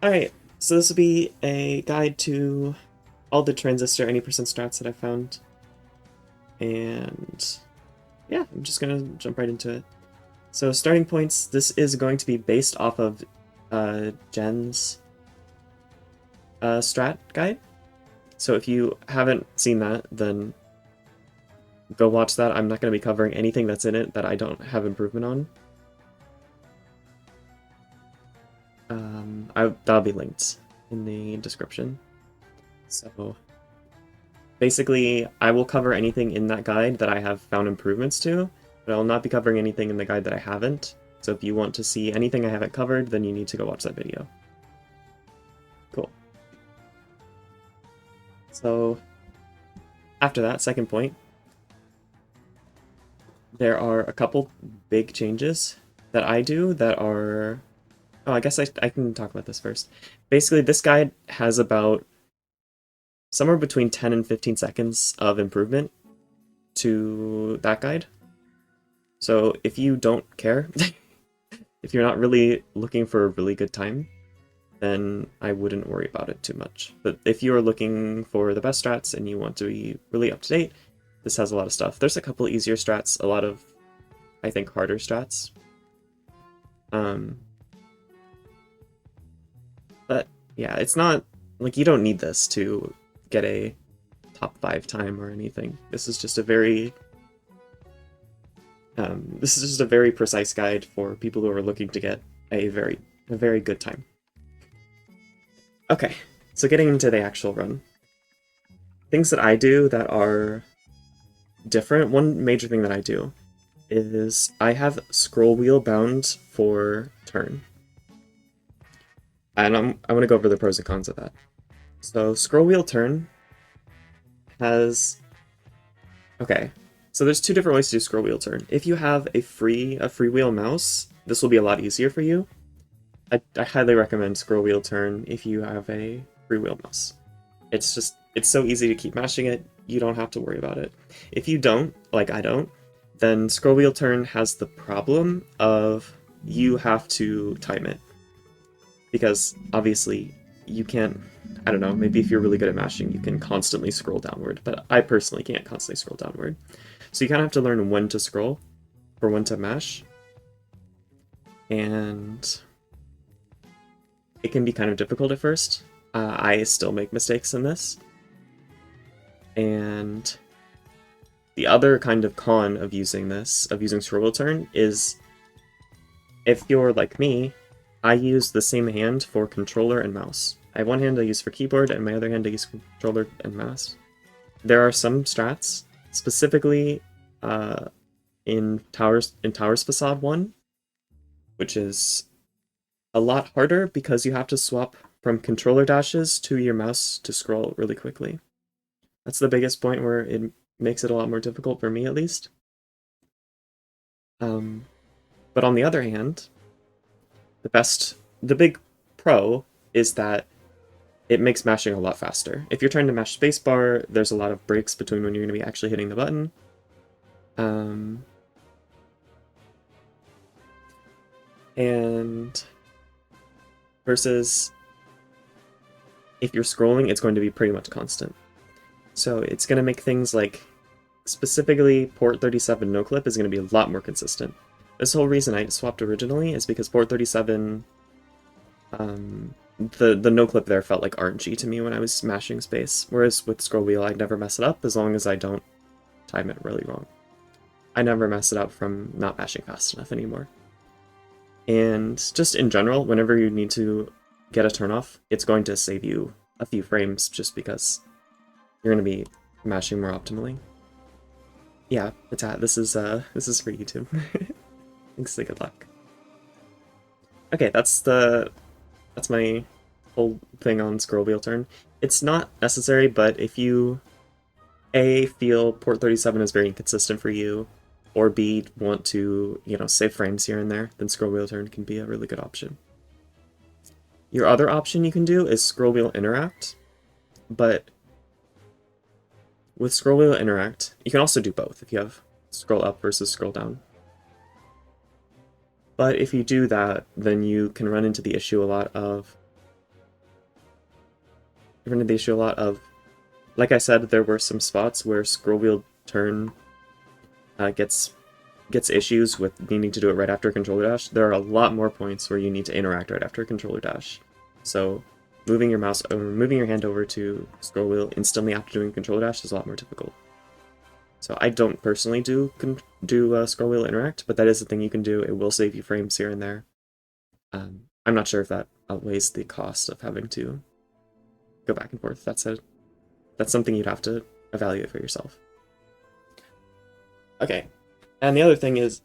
Alright, so this will be a guide to all the Transistor any percent strats that I found. And yeah, I'm just gonna jump right into it. So starting points, this is going to be based off of Jen's strat guide. So if you haven't seen that, then go watch that. I'm not going to be covering anything that's in it that I don't have improvement on. That'll be linked in the description. So basically, I will cover anything in that guide that I have found improvements to, but I will not be covering anything in the guide that I haven't. So if you want to see anything I haven't covered, then you need to go watch that video. Cool. So after that, second point, there are a couple big changes that I do that are... Oh, I guess I can talk about this first. Basically, this guide has about somewhere between 10 and 15 seconds of improvement to that guide. So if you don't care, if you're not really looking for a really good time, then I wouldn't worry about it too much. But if you're looking for the best strats and you want to be really up to date, this has a lot of stuff. There's a couple easier strats, a lot of, I think, harder strats. But yeah, it's not, like, you don't need this to get a top 5 time or anything. This is just a very precise guide for people who are looking to get a very good time. Okay, so getting into the actual run. Things that I do that are different, one major thing that I do is I have scroll wheel bound for turn. And I'm going to go over the pros and cons of that. So scroll wheel turn has... Okay, so there's two different ways to do scroll wheel turn. If you have a freewheel mouse, this will be a lot easier for you. I highly recommend scroll wheel turn if you have a freewheel mouse. It's so easy to keep mashing it, you don't have to worry about it. If you don't, like I don't, then scroll wheel turn has the problem of you have to time it. Because obviously you can't, I don't know, maybe if you're really good at mashing, you can constantly scroll downward, but I personally can't constantly scroll downward. So you kind of have to learn when to scroll or when to mash. And it can be kind of difficult at first. I still make mistakes in this. And the other kind of con of using this, of using scroll wheel turn, is if you're like me, I use the same hand for controller and mouse. I have one hand I use for keyboard, and my other hand I use controller and mouse. There are some strats, specifically in Towers Facade 1, which is a lot harder because you have to swap from controller dashes to your mouse to scroll really quickly. That's the biggest point where it makes it a lot more difficult for me, at least. But on the other hand, the big pro is that it makes mashing a lot faster. If you're trying to mash spacebar, there's a lot of breaks between when you're going to be actually hitting the button. And versus if you're scrolling, it's going to be pretty much constant. So it's going to make things like, specifically port 37 no clip is going to be a lot more consistent. This whole reason I swapped originally is because port 37, the no clip there felt like RNG to me when I was mashing space, whereas with scroll wheel I'd never mess it up as long as I don't time it really wrong. I never mess it up from not mashing fast enough anymore. And just in general, whenever you need to get a turnoff, it's going to save you a few frames just because you're going to be mashing more optimally. Yeah, this is for YouTube. Thanks, good luck. Okay, that's my whole thing on scroll wheel turn. It's not necessary, but if you A, feel port 37 is very inconsistent for you, or B, want to, save frames here and there, then scroll wheel turn can be a really good option. Your other option you can do is scroll wheel interact, but with scroll wheel interact, you can also do both if you have scroll up versus scroll down. But if you do that, then you can run into the issue a lot of run into the issue a lot of, like I said, there were some spots where scroll wheel turn gets issues with needing to do it right after controller dash. There are a lot more points where you need to interact right after controller dash. So moving your mouse over, moving your hand over to scroll wheel instantly after doing controller dash is a lot more difficult. So I don't personally do scroll wheel interact, but that is the thing you can do. It will save you frames here and there. I'm not sure if that outweighs the cost of having to go back and forth. That's something you'd have to evaluate for yourself. Okay, and the other thing is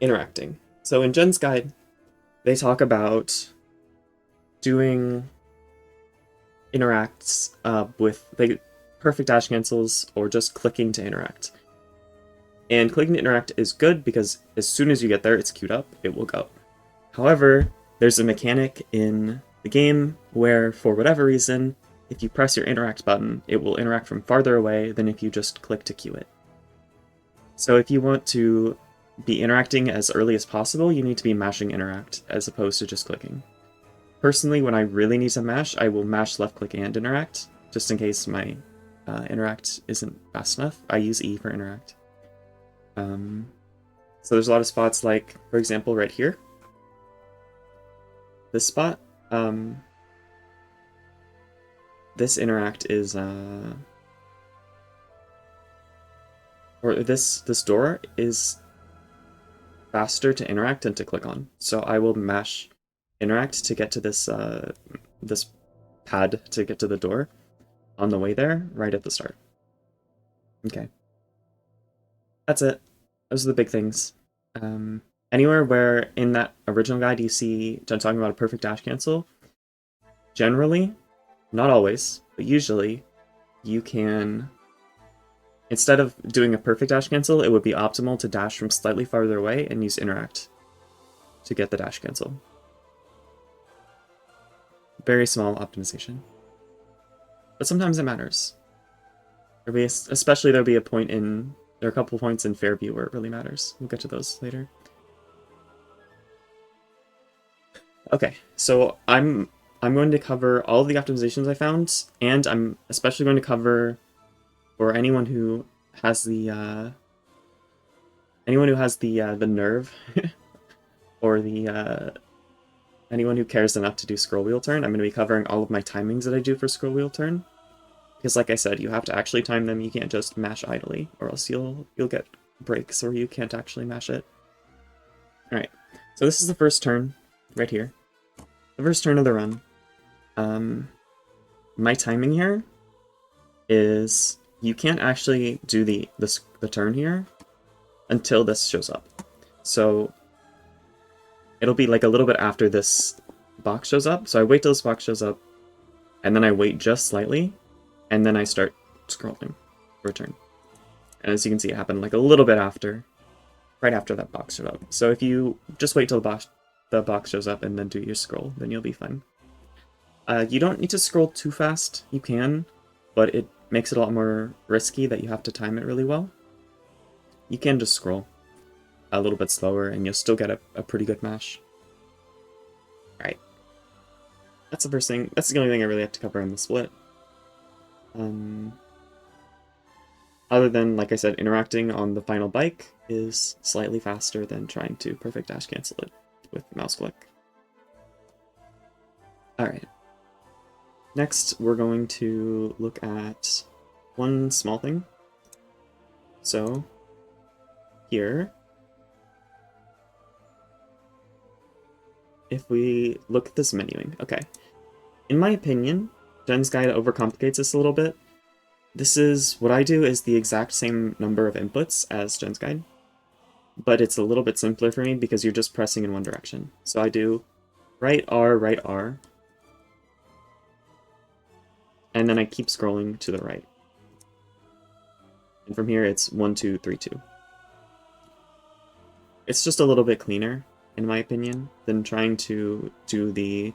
interacting. So in Jen's guide, they talk about doing interacts with perfect dash cancels or just clicking to interact. And clicking to interact is good because as soon as you get there, it's queued up, it will go. However, there's a mechanic in the game where, for whatever reason, if you press your interact button, it will interact from farther away than if you just click to queue it. So if you want to be interacting as early as possible, you need to be mashing interact as opposed to just clicking. Personally, when I really need to mash, I will mash left click and interact, just in case my interact isn't fast enough. I use E for interact. So there's a lot of spots like, for example, right here. This spot, this interact is, or this door is faster to interact than to click on. So I will mash interact to get to this this pad to get to the door on the way there, right at the start. Okay. That's it. Those are the big things. Anywhere where in that original guide you see Jen talking about a perfect dash cancel, generally, not always, but usually, you can, instead of doing a perfect dash cancel, it would be optimal to dash from slightly farther away and use interact to get the dash cancel. Very small optimization. But sometimes it matters. Especially there'll be a point in, there are a couple points in Fairview where it really matters. We'll get to those later. Okay, so I'm going to cover all of the optimizations I found, and I'm especially going to cover, for anyone who has the nerve, or the anyone who cares enough to do scroll wheel turn, I'm going to be covering all of my timings that I do for scroll wheel turn. Because like I said, you have to actually time them, you can't just mash idly, or else you'll get breaks, or you can't actually mash it. Alright, so this is the first turn, right here. The first turn of the run. My timing here is, you can't actually do the turn here until this shows up. So it'll be like a little bit after this box shows up, so I wait till this box shows up, and then I wait just slightly, and then I start scrolling for a turn. And as you can see, it happened like a little bit after, right after that box showed up. So if you just wait till the box shows up and then do your scroll, then you'll be fine. You don't need to scroll too fast. You can, but it makes it a lot more risky that you have to time it really well. You can just scroll a little bit slower and you'll still get a pretty good mash. Alright. That's the first thing. That's the only thing I really have to cover in the split. Other than, like I said, interacting on the final bike is slightly faster than trying to perfect dash cancel it with mouse click. Alright. Next, we're going to look at one small thing. So, here, if we look at this menuing, okay. In my opinion, Jen's guide overcomplicates this a little bit. This is, what I do is the exact same number of inputs as Jen's guide, but it's a little bit simpler for me because you're just pressing in one direction. So I do right R, and then I keep scrolling to the right. And from here it's 1, 2, 3, 2. It's just a little bit cleaner, in my opinion, than trying to do the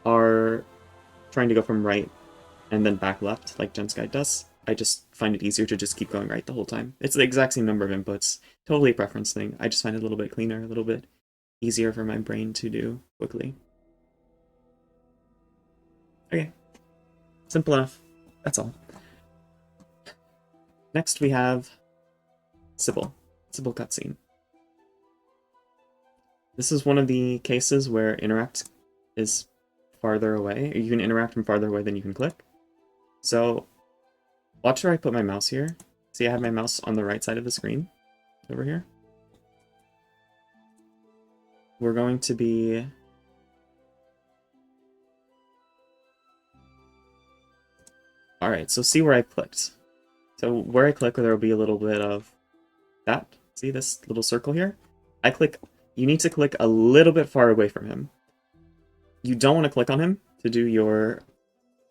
R, trying to go from right and then back left like Jen's guide does. I just find it easier to just keep going right the whole time. It's the exact same number of inputs, totally a preference thing. I just find it a little bit cleaner, a little bit easier for my brain to do quickly. Okay. Simple enough. That's all. Next we have Sybil cutscene. This is one of the cases where interact is farther away. You can interact from farther away than you can click. So watch where I put my mouse here. See, I have my mouse on the right side of the screen over here. We're going to be... Alright, so see where I clicked. So where I click, there will be a little bit of that. See this little circle here? I click... You need to click a little bit far away from him. You don't want to click on him to do your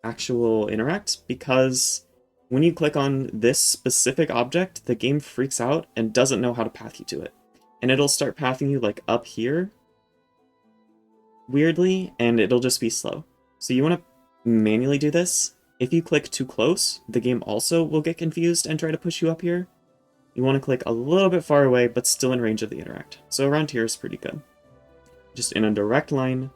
actual interact, because when you click on this specific object, the game freaks out and doesn't know how to path you to it. And it'll start pathing you like up here, weirdly, and it'll just be slow. So you want to manually do this. If you click too close, the game also will get confused and try to push you up here. You want to click a little bit far away, but still in range of the interact. So around here is pretty good. Just in a direct line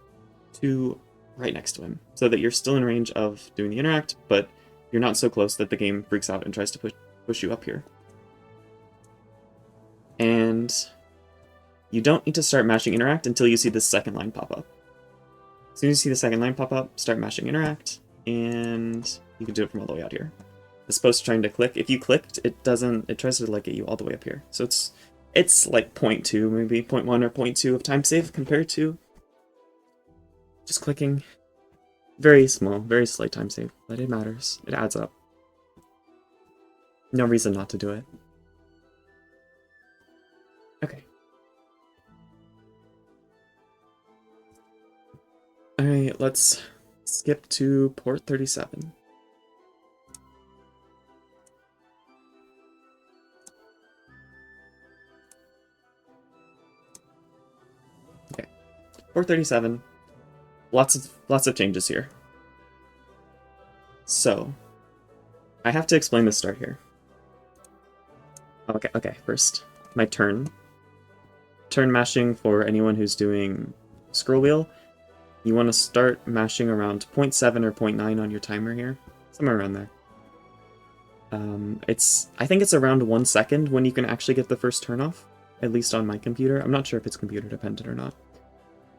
to right next to him, so that you're still in range of doing the interact, but you're not so close that the game freaks out and tries to push you up here. And you don't need to start mashing interact until you see the second line pop up. As soon as you see the second line pop up, start mashing interact, and you can do it from all the way out here. As opposed to trying to click. If you clicked, it tries to like get you all the way up here. So it's like 0.2, maybe 0.1 or 0.2 of time save compared to just clicking. Very small, very slight time save, but it matters. It adds up. No reason not to do it. Okay. Alright, let's skip to port 37. Okay. Port 37. Lots of changes here. So, I have to explain the start here. Okay, first, my turn. Turn mashing for anyone who's doing scroll wheel. You want to start mashing around 0.7 or 0.9 on your timer here. Somewhere around there. I think it's around 1 second when you can actually get the first turn off. At least on my computer. I'm not sure if it's computer dependent or not.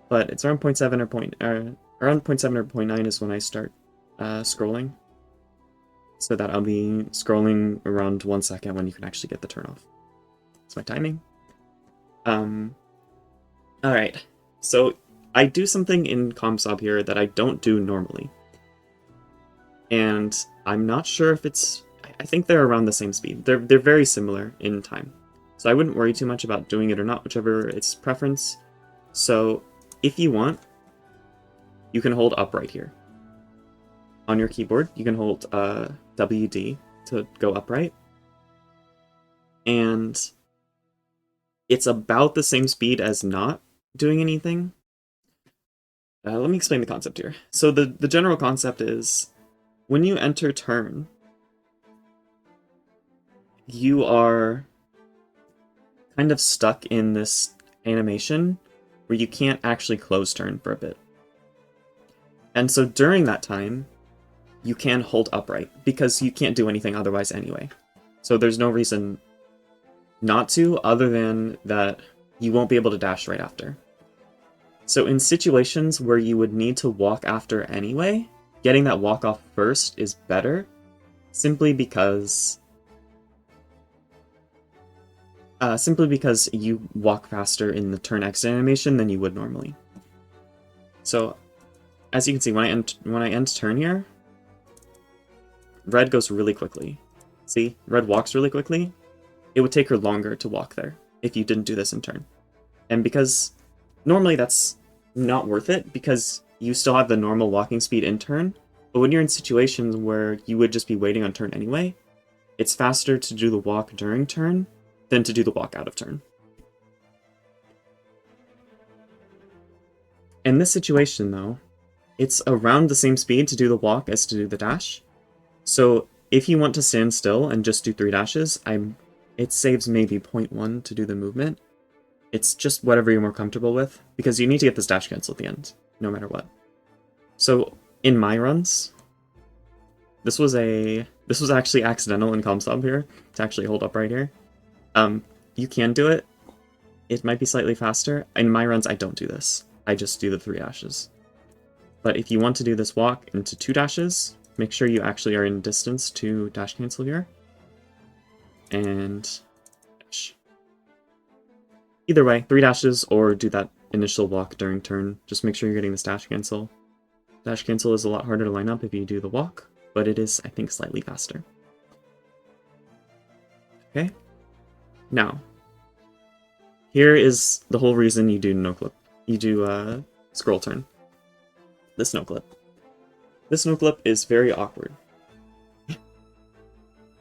But it's around 0.7 or around 0.7 or 0.9 is when I start scrolling. So that I'll be scrolling around 1 second when you can actually get the turn off. That's my timing. Alright. So I do something in ComSob here that I don't do normally. And I'm not sure if it's... I think they're around the same speed. They're very similar in time. So I wouldn't worry too much about doing it or not, whichever its preference. So if you want, you can hold up right here. On your keyboard, you can hold WD to go upright. And it's about the same speed as not doing anything. Let me explain the concept here. So the general concept is, when you enter turn, you are kind of stuck in this animation where you can't actually close turn for a bit. And so during that time, you can hold upright, because you can't do anything otherwise anyway. So there's no reason not to, other than that you won't be able to dash right after. So in situations where you would need to walk after anyway, getting that walk off first is better, simply because you walk faster in the turn exit animation than you would normally. So as you can see, when I end turn here, red goes really quickly. See, red walks really quickly. It would take her longer to walk there if you didn't do this in turn. And because normally that's not worth it, because you still have the normal walking speed in turn, but when you're in situations where you would just be waiting on turn anyway, it's faster to do the walk during turn than to do the walk out of turn. In this situation though, it's around the same speed to do the walk as to do the dash. So if you want to stand still and just do 3 dashes, it saves maybe 0.1 to do the movement. It's just whatever you're more comfortable with, because you need to get this dash cancel at the end, no matter what. So in my runs, This was actually accidental in ComSub here, to actually hold up right here. You can do it. It might be slightly faster. In my runs, I don't do this. I just do the 3 dashes. But if you want to do this walk into 2 dashes, make sure you actually are in distance to dash cancel here. And dash. Either way, 3 dashes or do that initial walk during turn. Just make sure you're getting this dash cancel. Dash cancel is a lot harder to line up if you do the walk, but it is, I think, slightly faster. Okay. Now, here is the whole reason you do no-clip. You do scroll turn. This no-clip. This no-clip is very awkward.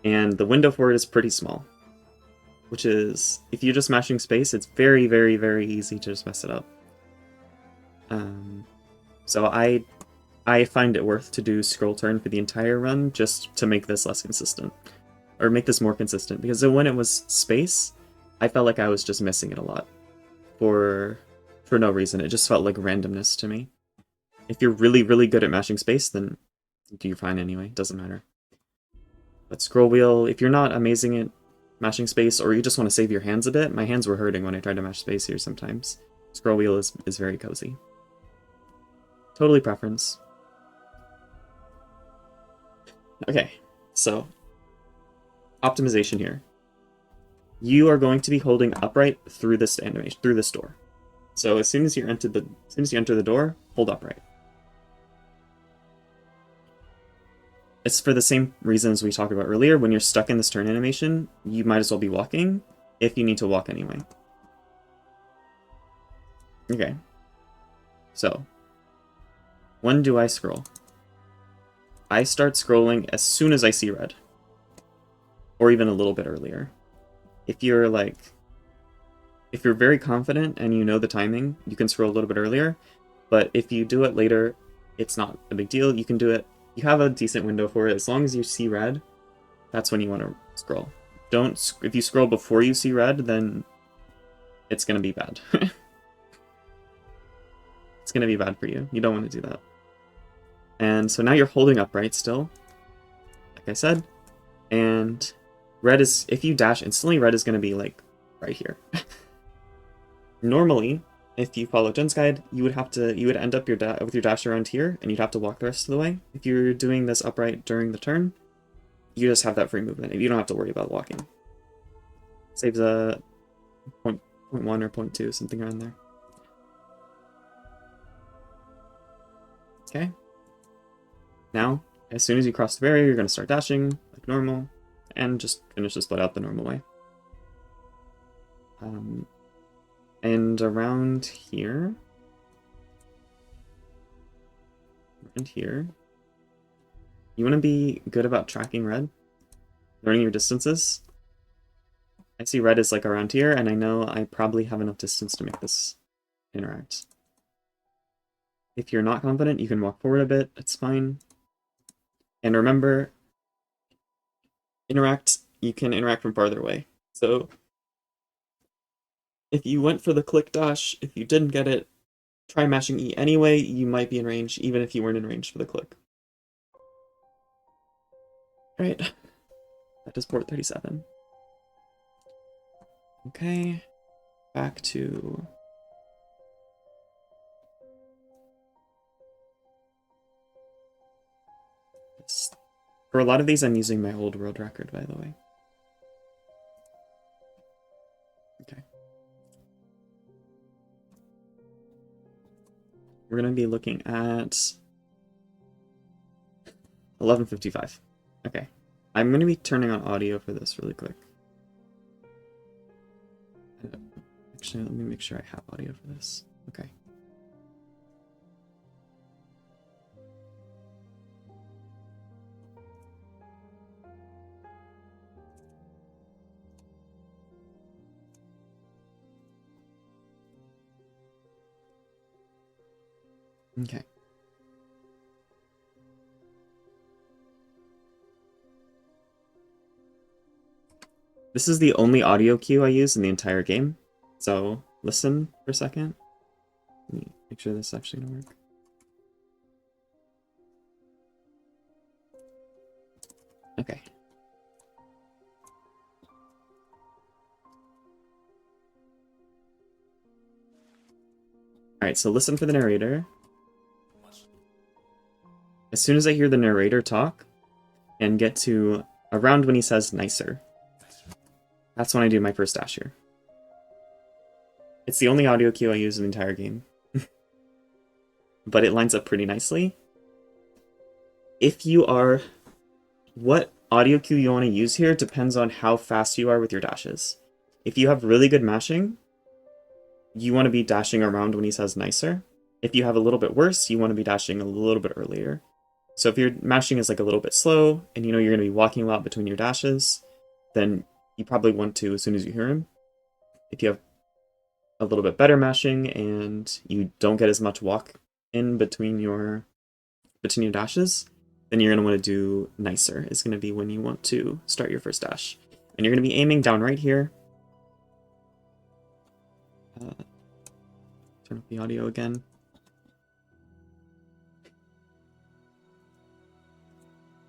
And the window for it is pretty small. Which is, if you're just mashing space, it's very, very, very easy to just mess it up. So I find it worth to do scroll turn for the entire run just to make this less consistent. Or make this more consistent. Because when it was space, I felt like I was just missing it a lot. For no reason. It just felt like randomness to me. If you're really, really good at mashing space, then you're fine anyway. It doesn't matter. But scroll wheel, if you're not amazing at mashing space, or you just want to save your hands a bit, my hands were hurting when I tried to mash space here sometimes. Scroll wheel is very cozy. Totally preference. Okay, so optimization here. You are going to be holding upright through this animation, through this door. So as soon as you enter the door, hold upright. It's for the same reasons we talked about earlier. When you're stuck in this turn animation, you might as well be walking if you need to walk anyway. Okay. So, when do I scroll? I start scrolling as soon as I see red. Or even a little bit earlier. If you're very confident and you know the timing, you can scroll a little bit earlier. But if you do it later, it's not a big deal. You can do it. You have a decent window for it. As long as you see red, that's when you want to scroll. If you scroll before you see red, then it's going to be bad. It's going to be bad for you. You don't want to do that. And so now you're holding upright still, like I said. And red is, if you dash instantly, red is going to be like right here. Normally, if you follow Jen's guide, you would end up with your dash around here, and you'd have to walk the rest of the way. If you're doing this upright during the turn, you just have that free movement. You don't have to worry about walking. Saves a 0.1 or 0.2, something around there. Okay. Now, as soon as you cross the barrier, you're going to start dashing like normal, and just finish the split out the normal way. And around here, you want to be good about tracking red, learning your distances. I see red is like around here, and I know I probably have enough distance to make this interact. If you're not confident, you can walk forward a bit, it's fine. And remember, you can interact from farther away. So if you went for the click dash, if you didn't get it, try mashing E anyway, you might be in range, even if you weren't in range for the click. Alright, that is port 37. Okay, back to... For a lot of these, I'm using my old world record, by the way. Okay. We're going to be looking at 11:55. Okay. I'm going to be turning on audio for this really quick. Actually, let me make sure I have audio for this. Okay. Okay. This is the only audio cue I use in the entire game, so listen for a second. Let me make sure this is actually gonna work. Alright, so listen for the narrator. As soon as I hear the narrator talk, and get to around when he says nicer, that's when I do my first dash here. It's the only audio cue I use in the entire game. But it lines up pretty nicely. If you are... What audio cue you want to use here depends on how fast you are with your dashes. If you have really good mashing, you want to be dashing around when he says nicer. If you have a little bit worse, you want to be dashing a little bit earlier. So if your mashing is like a little bit slow, and you know you're going to be walking a lot between your dashes, then you probably want to as soon as you hear him. If you have a little bit better mashing and you don't get as much walk in between your dashes, then you're going to want to do nicer. Is going to be when you want to start your first dash. And you're going to be aiming down right here. Turn up the audio again.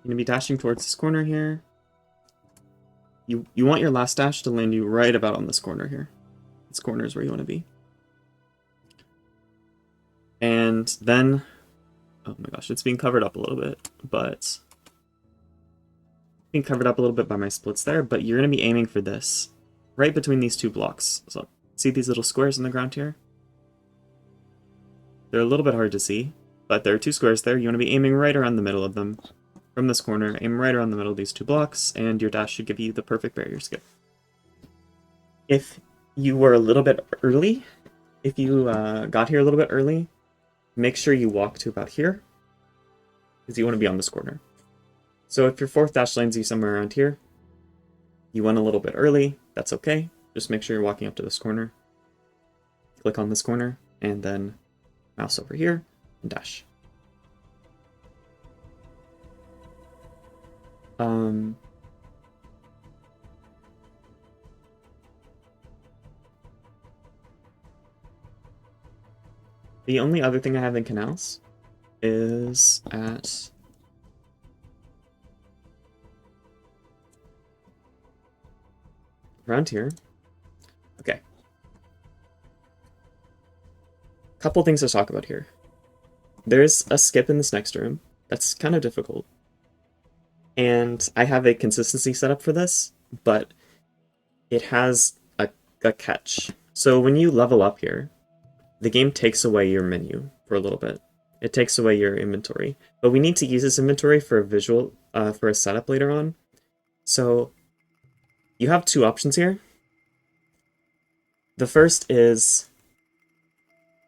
You're going to be dashing towards this corner here. You want your last dash to land you right about on this corner here. This corner is where you want to be. And then, oh my gosh, it's being covered up a little bit, but being covered up a little bit by my splits there, but you're going to be aiming for this, right between these two blocks. So see these little squares in the ground here? They're a little bit hard to see, but there are two squares there. You want to be aiming right around the middle of them. From this corner, aim right around the middle of these two blocks, and your dash should give you the perfect barrier skip. If you were a little bit early, if you got here a little bit early, make sure you walk to about here, because you want to be on this corner. So if your fourth dash lands you somewhere around here, you went a little bit early, that's okay. Just make sure you're walking up to this corner. Click on this corner, and then mouse over here, and dash. The only other thing I have in Canals is at around here. Okay. Couple things to talk about here. There's a skip in this next room that's kind of difficult. And I have a consistency setup for this, but it has a catch. So when you level up here, the game takes away your menu for a little bit. It takes away your inventory. But we need to use this inventory for a visual, for a setup later on. So you have two options here. The first is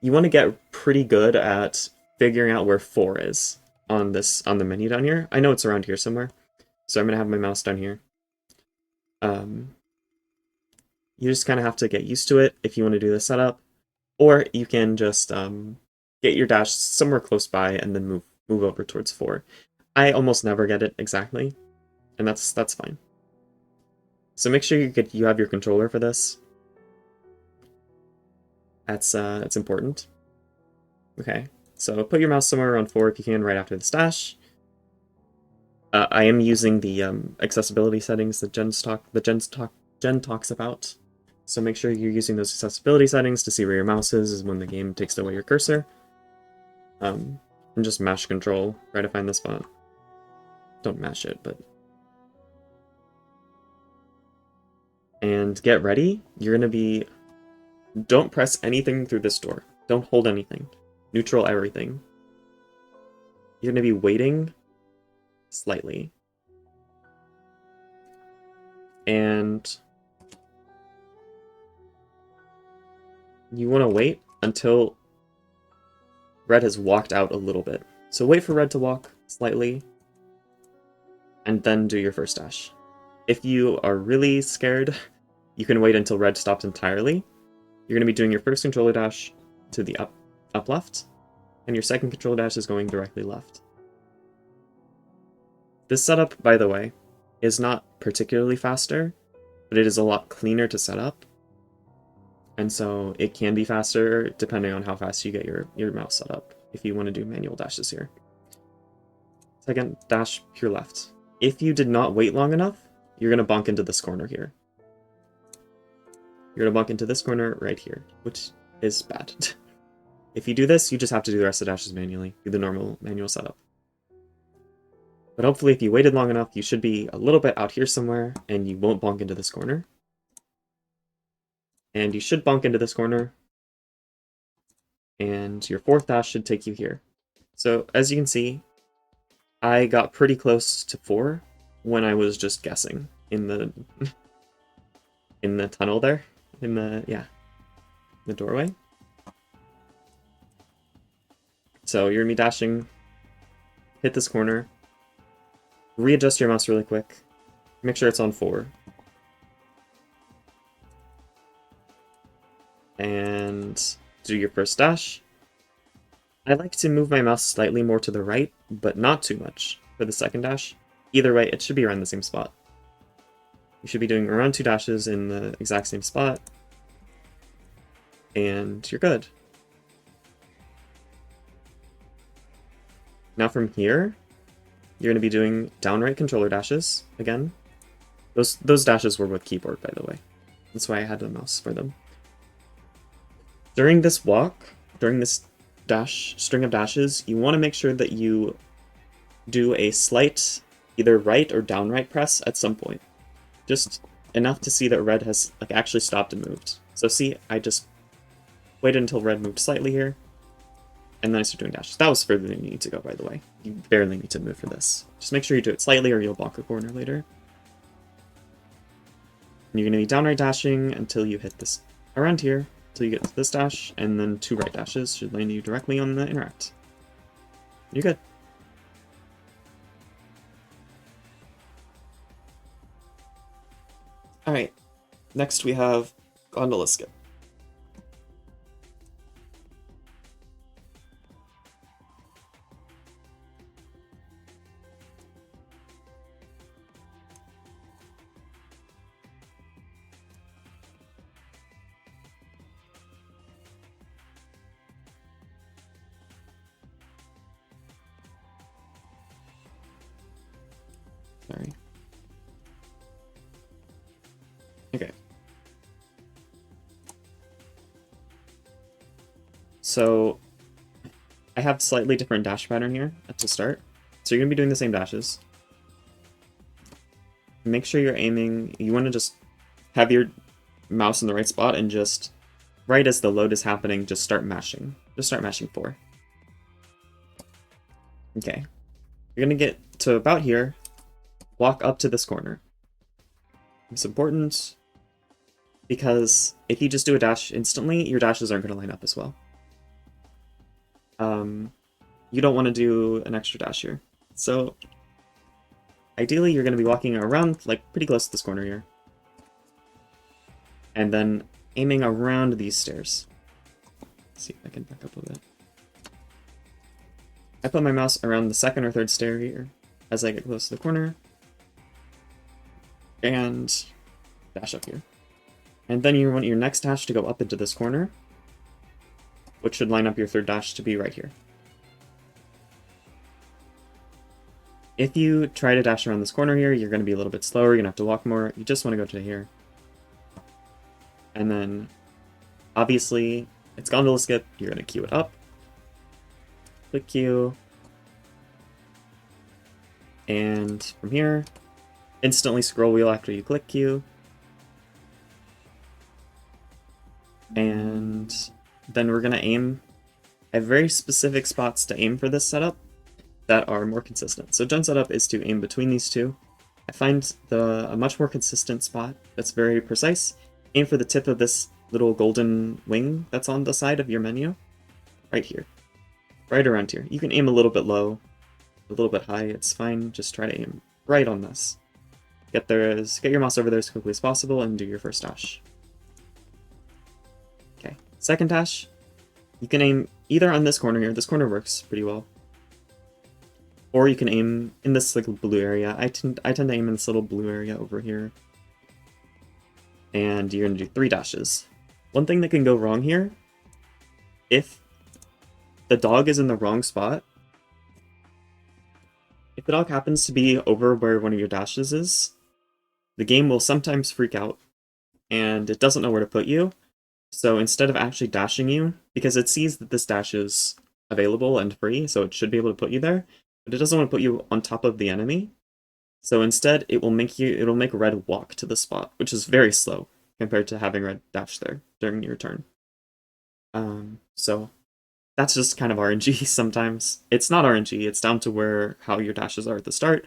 you want to get pretty good at figuring out where 4 is on the menu down here. I know it's around here somewhere, so I'm gonna have my mouse down here. You just kind of have to get used to it if you want to do the setup, or you can just get your dash somewhere close by and then move over towards 4. I almost never get it exactly, and that's fine. So make sure you have your controller for this. That's important. Okay. So put your mouse somewhere around 4 if you can, right after the dash. I am using the accessibility settings that Jen talks about. So make sure you're using those accessibility settings to see where your mouse is when the game takes away your cursor. And just mash control, try to find the spot. Don't mash it, but... And get ready. You're gonna be... Don't press anything through this door. Don't hold anything. Neutral everything. You're going to be waiting slightly. And you want to wait until red has walked out a little bit. So wait for red to walk slightly, and then do your first dash. If you are really scared, you can wait until red stops entirely. You're going to be doing your first controller dash to the up left, and your second controller dash is going directly left. This setup, by the way, is not particularly faster, but it is a lot cleaner to set up, and so it can be faster depending on how fast you get your mouse set up, if you want to do manual dashes here. Second dash, pure left. If you did not wait long enough, you're going to bonk into this corner here. You're going to bonk into this corner right here, which is bad. If you do this, you just have to do the rest of the dashes manually, do the normal manual setup. But hopefully if you waited long enough, you should be a little bit out here somewhere, and you won't bonk into this corner. And you should bonk into this corner, and your fourth dash should take you here. So as you can see, I got pretty close to 4 when I was just guessing in the tunnel there, the doorway. So you're gonna be dashing, hit this corner, readjust your mouse really quick, make sure it's on 4. And do your first dash. I like to move my mouse slightly more to the right, but not too much for the second dash. Either way, it should be around the same spot. You should be doing around 2 dashes in the exact same spot, and you're good. Now from here, you're going to be doing downright controller dashes again. Those dashes were with keyboard, by the way. That's why I had the mouse for them. During this walk, during this string of dashes, you want to make sure that you do a slight either right or downright press at some point. Just enough to see that red has actually stopped and moved. So see, I just waited until red moved slightly here, and then I started doing dashes. That was further than you need to go, by the way. You barely need to move for this. Just make sure you do it slightly or you'll block a corner later. And you're going to be downright dashing until you hit this around here, until you get to this dash, and then 2 right dashes should land you directly on the interact. You're good. Alright, next we have Gondola Skip. Sorry. Okay. So I have slightly different dash pattern here at the start. So you're going to be doing the same dashes. Make sure you're aiming, you want to just have your mouse in the right spot and just, right as the load is happening, just start mashing. Just start mashing 4. Okay. You're going to get to about here, walk up to this corner. It's important because if you just do a dash instantly, your dashes aren't going to line up as well. You don't want to do an extra dash here. So ideally, you're going to be walking around, pretty close to this corner here. And then aiming around these stairs. Let's see if I can back up a bit. I put my mouse around the second or third stair here as I get close to the corner. And dash up here. And then you want your next dash to go up into this corner, which should line up your third dash to be right here. If you try to dash around this corner here, you're going to be a little bit slower, you're going to have to walk more, you just want to go to here. And then, obviously, it's Gondola Skip, you're going to queue it up. Click queue. And from here, instantly scroll wheel after you click queue. And then we're going to aim. I have very specific spots to aim for this setup that are more consistent. So gen setup is to aim between these two. I find a much more consistent spot that's very precise. Aim for the tip of this little golden wing that's on the side of your menu. Right here. Right around here. You can aim a little bit low, a little bit high, it's fine. Just try to aim right on this. Get your mouse over there as quickly as possible and do your first dash. Okay, second dash. You can aim either on this corner here. This corner works pretty well. Or you can aim in this blue area. I tend to aim in this little blue area over here. And you're going to do 3 dashes. One thing that can go wrong here, if the dog is in the wrong spot, if the dog happens to be over where one of your dashes is, the game will sometimes freak out, and it doesn't know where to put you, So instead of actually dashing you, because it sees that this dash is available and free, so it should be able to put you there, but it doesn't want to put you on top of the enemy. So instead, it'll make red walk to the spot, which is very slow compared to having red dash there during your turn. So that's just kind of RNG sometimes. It's not RNG, it's down to how your dashes are at the start.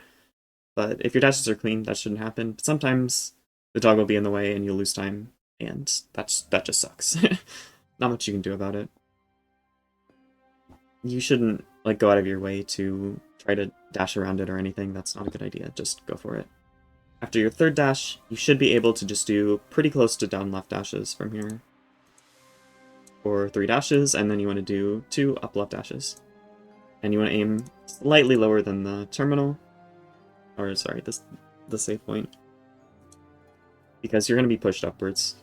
But if your dashes are clean, that shouldn't happen. But sometimes the dog will be in the way and you'll lose time, and that just sucks. Not much you can do about it. You shouldn't like go out of your way to try to dash around it or anything. That's not a good idea. Just go for it. After your third dash, you should be able to just do pretty close to down left dashes from here. Or 3 dashes, and then you want to do 2 up left dashes. And you want to aim slightly lower than the terminal. Or, sorry, the save point. Because you're going to be pushed upwards.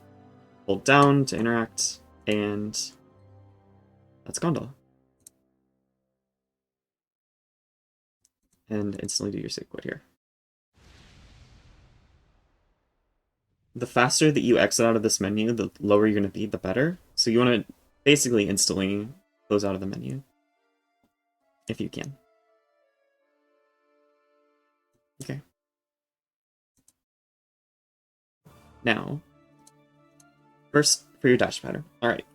Hold down to interact, and that's Gondola. And instantly do your save quit here. The faster that you exit out of this menu, the lower you're going to be, the better. So you want to basically instantly close out of the menu. If you can. Okay. Now, first for your dash pattern. Alright,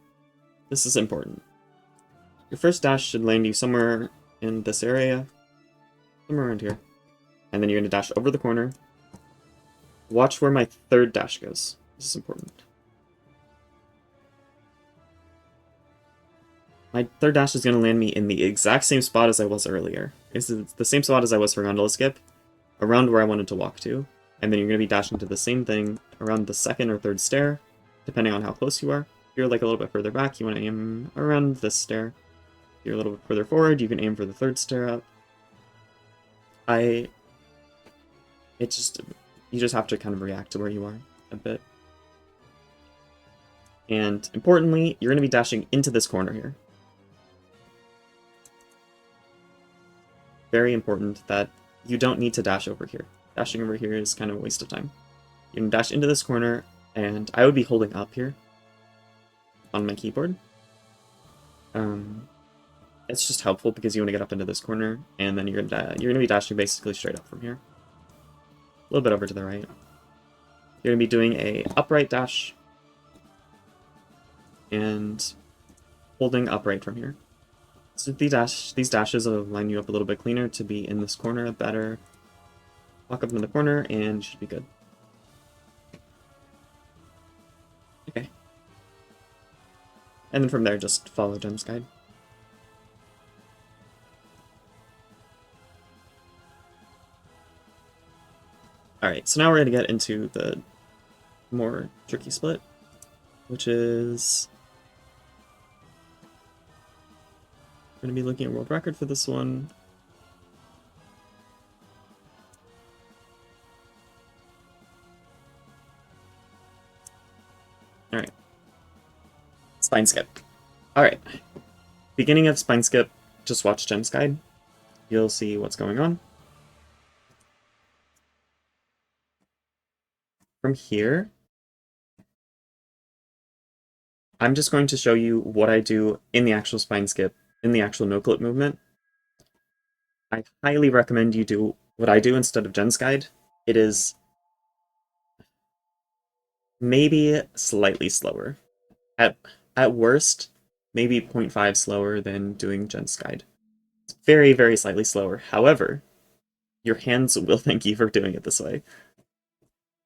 this is important. Your first dash should land you somewhere in this area, somewhere around here. And then you're going to dash over the corner. Watch where my third dash goes. This is important. My third dash is going to land me in the exact same spot as I was earlier. It's the same spot as I was for Gondola Skip, around where I wanted to walk to. And then you're going to be dashing to the same thing around the second or third stair, depending on how close you are. If you're like a little bit further back, you want to aim around this stair. If you're a little bit further forward, you can aim for the third stair up. You just have to kind of react to where you are a bit. And importantly, you're going to be dashing into this corner here. Very important that you don't need to dash over here. Dashing over here is kind of a waste of time. You can dash into this corner, and I would be holding up here on my keyboard. It's just helpful because you want to get up into this corner, and then you're gonna be dashing basically straight up from here. A little bit over to the right. You're gonna be doing a upright dash, and holding upright from here. So these dashes will line you up a little bit cleaner to be in this corner better. Walk up into the corner, and you should be good. Okay. And then from there, just follow Gem's guide. Alright, so now we're going to get into the more tricky split, which is... We're going to be looking at world record for this one. Alright. Spine skip. Alright. Beginning of spine skip, just watch Gem's guide. You'll see what's going on. From here, I'm just going to show you what I do in the actual spine skip, in the actual no-clip movement. I highly recommend you do what I do instead of Gem's guide. It is maybe slightly slower. At worst, maybe 0.5 slower than doing Gem's guide. It's very, very slightly slower. However, your hands will thank you for doing it this way.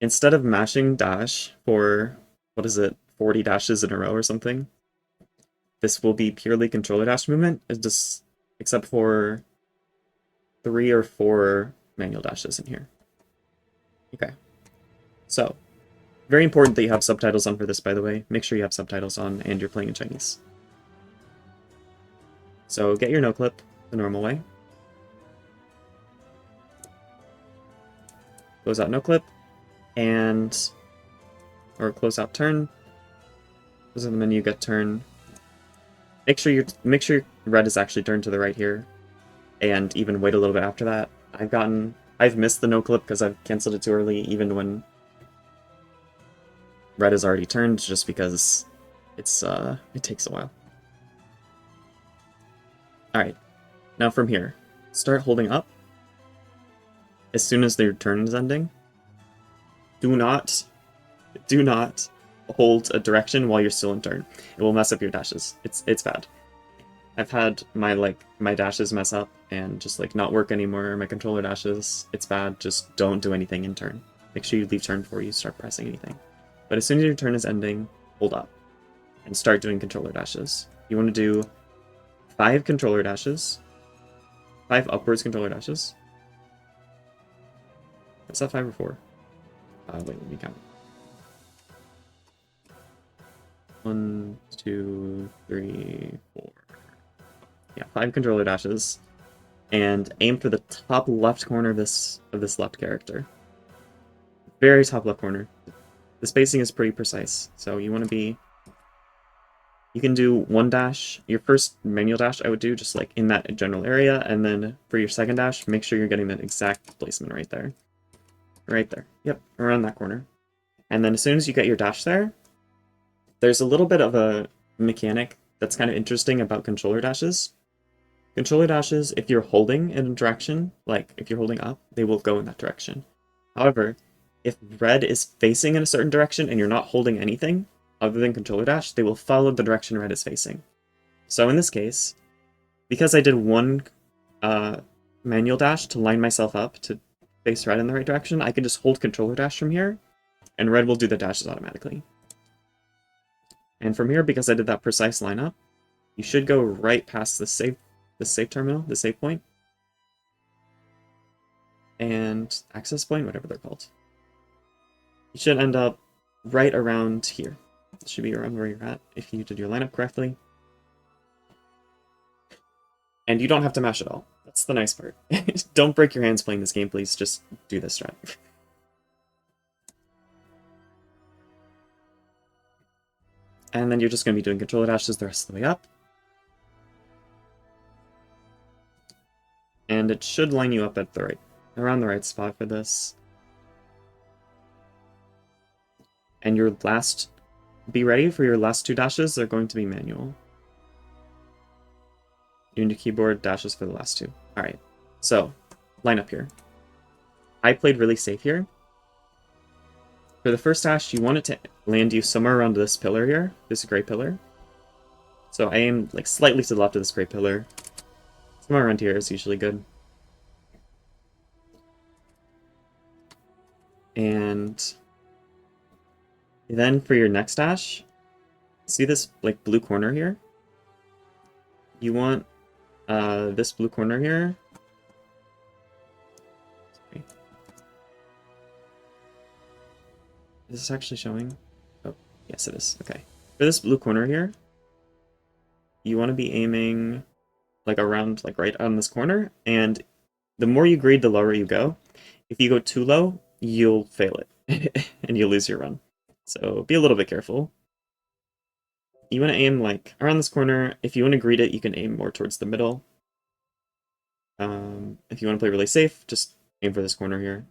Instead of mashing dash for, 40 dashes in a row or something, this will be purely controller dash movement, except for 3 or 4 manual dashes in here. Okay. So, very important that you have subtitles on for this, by the way. Make sure you have subtitles on and you're playing in Chinese. So, get your no-clip the normal way. Close out no-clip. Or close out turn. Close out the menu, get turn. Make sure red is actually turned to the right here, and even wait a little bit after that. I've missed the no clip because I've canceled it too early, even when red is already turned, just because it takes a while. Alright, now from here, start holding up as soon as their turn is ending. Do not hold a direction while you're still in turn. It will mess up your dashes. It's bad. I've had my dashes mess up and just like not work anymore, my controller dashes. It's bad. Just don't do anything in turn. Make sure you leave turn before you start pressing anything. But as soon as your turn is ending, hold up and start doing controller dashes. You want to do 5 controller dashes, 5 upwards controller dashes. Is that 5 or 4? Wait, let me count. 1, 2, 3, 4. Yeah, 5 controller dashes, and aim for the top left corner of this left character. Very top left corner. The spacing is pretty precise, so you want to be. You can do 1 dash. Your first manual dash I would do just like in that general area, and then for your second dash, make sure you're getting that exact placement right there. Right there. Yep, around that corner. And then as soon as you get your dash there, there's a little bit of a mechanic that's kind of interesting about controller dashes. Controller dashes, if you're holding in a direction, like if you're holding up, they will go in that direction. However, if red is facing in a certain direction and you're not holding anything other than controller dash, they will follow the direction red is facing. So in this case, because I did 1 manual dash to line myself up to face red in the right direction, I can just hold controller dash from here, and red will do the dashes automatically. And from here, because I did that precise lineup, you should go right past the save terminal, the save point, and access point, whatever they're called. You should end up right around here. It should be around where you're at if you did your lineup correctly. And you don't have to mash at all. That's the nice part. Don't break your hands playing this game, please. Just do this strat. And then you're just going to be doing controller dashes the rest of the way up. And it should line you up at the around the right spot for this. And your be ready for your last 2 dashes. They're going to be manual. Unity keyboard dashes for the last 2. Alright, so line up here. I played really safe here. For the first dash, you want it to land you somewhere around this pillar here, this gray pillar. So I aim like slightly to the left of this gray pillar. Somewhere around here is usually good. And then for your next dash, see this like blue corner here? You want this blue corner here. Sorry. Is this actually showing? Oh, yes it is. Okay. For this blue corner here, you want to be aiming like around, like right on this corner, and the more you greed, the lower you go. If you go too low, you'll fail it, and you'll lose your run. So be a little bit careful. You want to aim like around this corner. If you want to greed it, you can aim more towards the middle. If you want to play really safe, just aim for this corner here.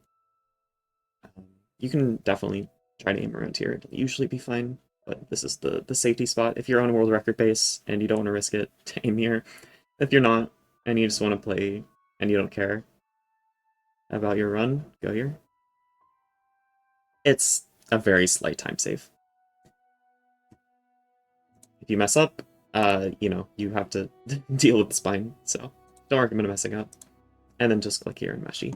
You can definitely try to aim around here. It'll usually be fine, but this is the safety spot. If you're on a world record base and you don't want to risk it, to aim here. If you're not, and you just want to play and you don't care about your run, go here. It's a very slight time save. If you mess up, you have to deal with the spine, so don't recommend messing up. And then just click here and meshy.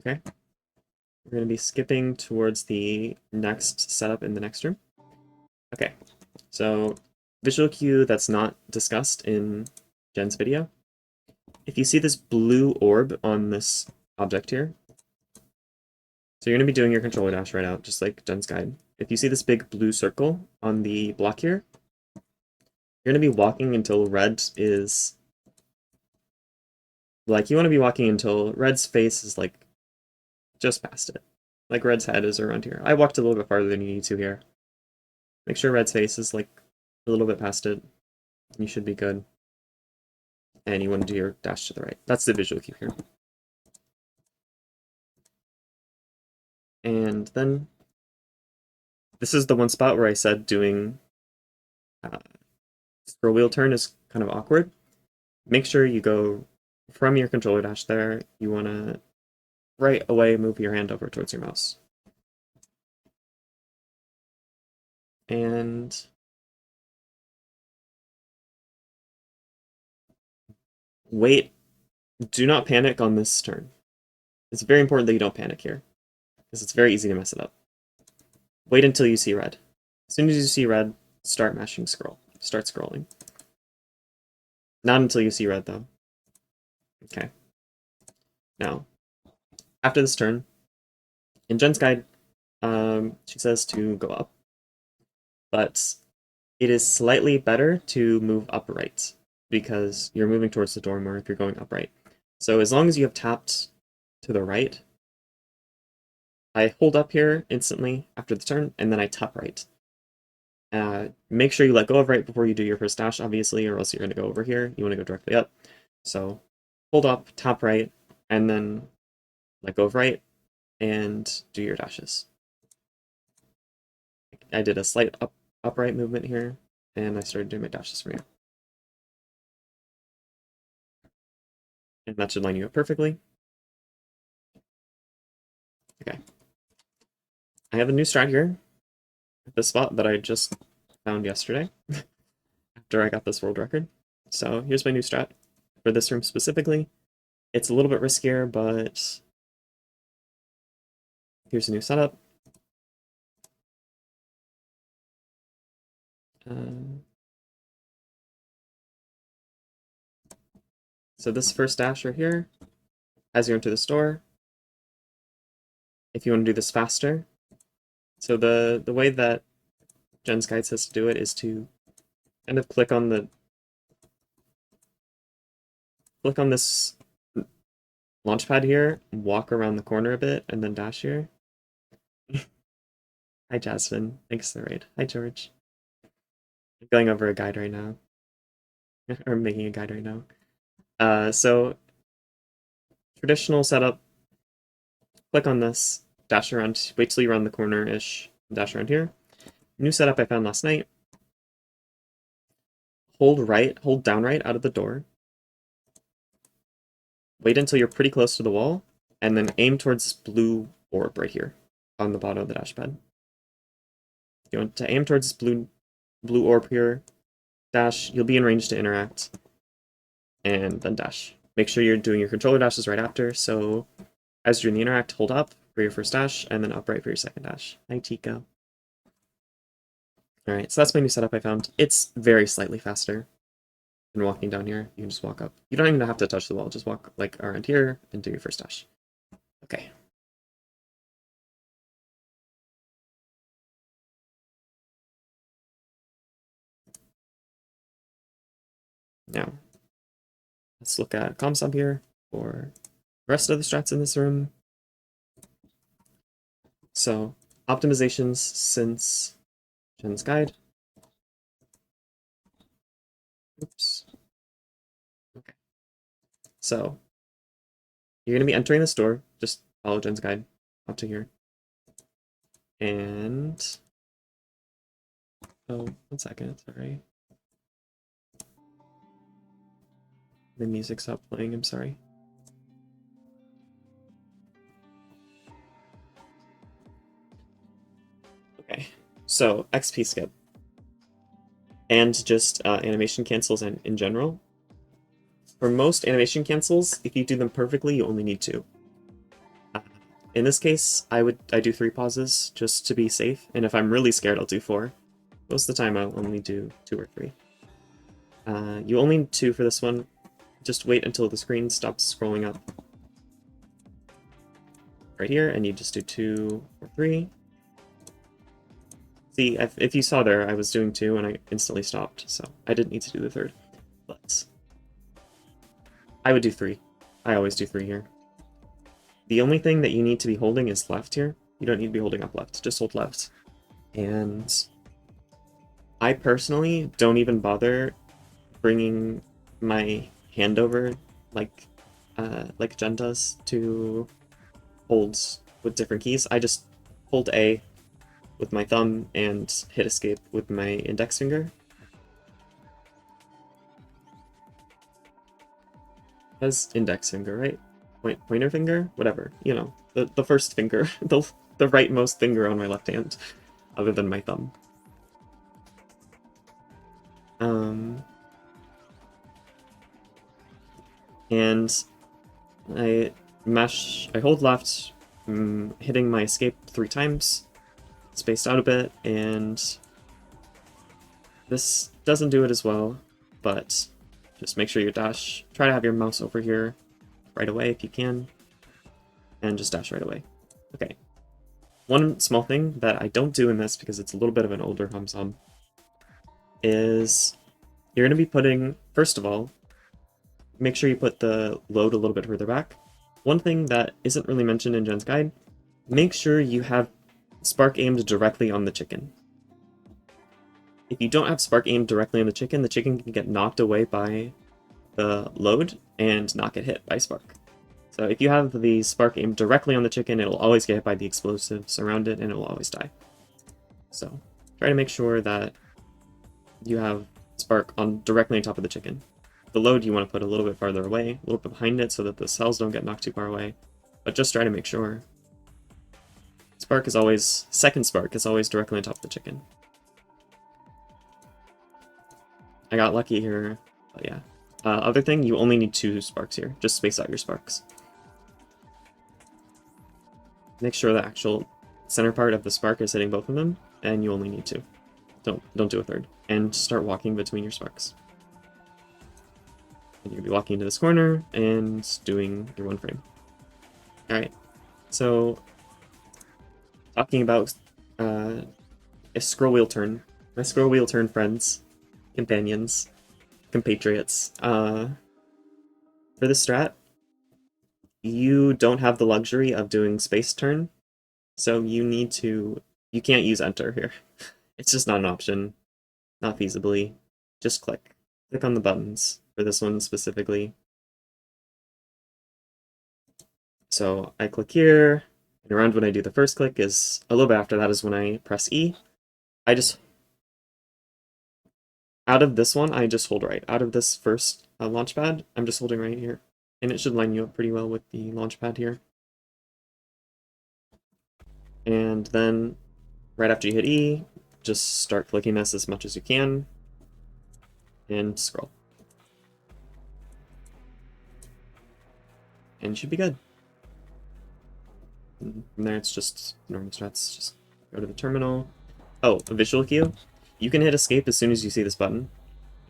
Okay. We're going to be skipping towards the next setup in the next room. Okay, so visual cue that's not discussed in Jen's video. If you see this blue orb on this object here, so you're going to be doing your controller dash right out, just like Jen's guide. If you see this big blue circle on the block here, you're going to be walking until red is... Like, you want to be walking until red's face is, like, just past it. Like red's head is around here. I walked a little bit farther than you need to here. Make sure red's face is like a little bit past it. You should be good. And you want to do your dash to the right. That's the visual cue here. And then this is the one spot where I said doing scroll wheel turn is kind of awkward. Make sure you go from your controller dash there. You want to right away move your hand over towards your mouse. And wait. Do not panic on this turn. It's very important that you don't panic here, because it's very easy to mess it up. Wait until you see red. As soon as you see red, start mashing scroll. Start scrolling. Not until you see red, though. Okay. Now, after this turn, in Jen's guide, she says to go up, but it is slightly better to move upright, because you're moving towards the door more if you're going upright. So as long as you have tapped to the right, I hold up here instantly after the turn, and then I tap right. Make sure you let go of right before you do your first dash, obviously, or else you're going to go over here. You want to go directly up. So hold up, tap right, and then let go of right, and do your dashes. I did a slight upright movement here, and I started doing my dashes from here. And that should line you up perfectly. Okay. I have a new strat here at the spot that I just found yesterday after I got this world record. So here's my new strat for this room specifically. It's a little bit riskier, but here's a new setup. So this first dash right here, as you enter the store, if you want to do this faster, so the way that Jen's guide says to do it is to kind of click on this launch pad here, walk around the corner a bit, and then dash here. Hi Jasmine, thanks for the raid. Hi George. I'm going over a guide right now. Or making a guide right now. So traditional setup, click on this, dash around, wait till you're around the corner-ish, dash around here. New setup I found last night. Hold down right out of the door. Wait until you're pretty close to the wall, and then aim towards this blue orb right here on the bottom of the dash pad. You want to aim towards this blue orb here, dash, you'll be in range to interact, and then dash. Make sure you're doing your controller dashes right after, so as you're in the interact, hold up for your first dash, and then upright for your second dash. Hi, Chico. Alright, so that's my new setup I found. It's very slightly faster than walking down here. You can just walk up. You don't even have to touch the wall, just walk like around here and do your first dash. Okay. Now, let's look at ComSub here for the rest of the strats in this room. So, optimizations since Jen's guide. Oops. Okay. So, you're going to be entering this door. Just follow Jen's guide up to here. And... oh, 1 second, sorry. The music stopped playing, I'm sorry. Okay, so XP skip. And just animation cancels in general. For most animation cancels, if you do them perfectly, you only need 2. In this case, I do 3 pauses just to be safe, and if I'm really scared, I'll do 4. Most of the time, I'll only do 2 or 3. You only need 2 for this one. Just wait until the screen stops scrolling up right here, and you just do 2 or 3. See, if you saw there, I was doing 2 and I instantly stopped, so I didn't need to do the 3rd. But I would do 3. I always do 3 here. The only thing that you need to be holding is left here. You don't need to be holding up left, just hold left. And I personally don't even bother bringing my hand over like Jen does to hold with different keys. I just hold A with my thumb and hit escape with my index finger. That's index finger, right? Pointer finger? Whatever, you know, the first finger, the rightmost finger on my left hand, other than my thumb. And I hold left, hitting my escape 3 times, spaced out a bit, and this doesn't do it as well, but just make sure you dash. Try to have your mouse over here right away if you can, and just dash right away. Okay. One small thing that I don't do in this, because it's a little bit of an older hum-sum, is you're going to be putting, first of all, make sure you put the load a little bit further back. One thing that isn't really mentioned in Jen's guide, make sure you have spark aimed directly on the chicken. If you don't have spark aimed directly on the chicken can get knocked away by the load and not get hit by spark. So if you have the spark aimed directly on the chicken, it'll always get hit by the explosives around it and it will always die. So try to make sure that you have spark directly on top of the chicken. The load you want to put a little bit farther away, a little bit behind it so that the cells don't get knocked too far away. But just try to make sure. Second spark is always directly on top of the chicken. I got lucky here, but yeah. Other thing, you only need 2 sparks here. Just space out your sparks. Make sure the actual center part of the spark is hitting both of them, and you only need 2. Don't do a third. And start walking between your sparks. And you're going to be walking into this corner and doing your 1 frame. Alright, so talking about a scroll wheel turn. My scroll wheel turn friends, companions, compatriots. For this strat, you don't have the luxury of doing space turn, so you can't use enter here. It's just not an option, not feasibly. Just click on the buttons for this one specifically. So I click here, and around when I do the first click is a little bit after that is when I press E. Out of this one, I just hold right. Out of this first launch pad, I'm just holding right here. And it should line you up pretty well with the launch pad here. And then, right after you hit E, just start clicking this as much as you can. And scroll. And you should be good. And from there, it's just normal strats. Just go to the terminal. Oh, a visual cue. You can hit escape as soon as you see this button.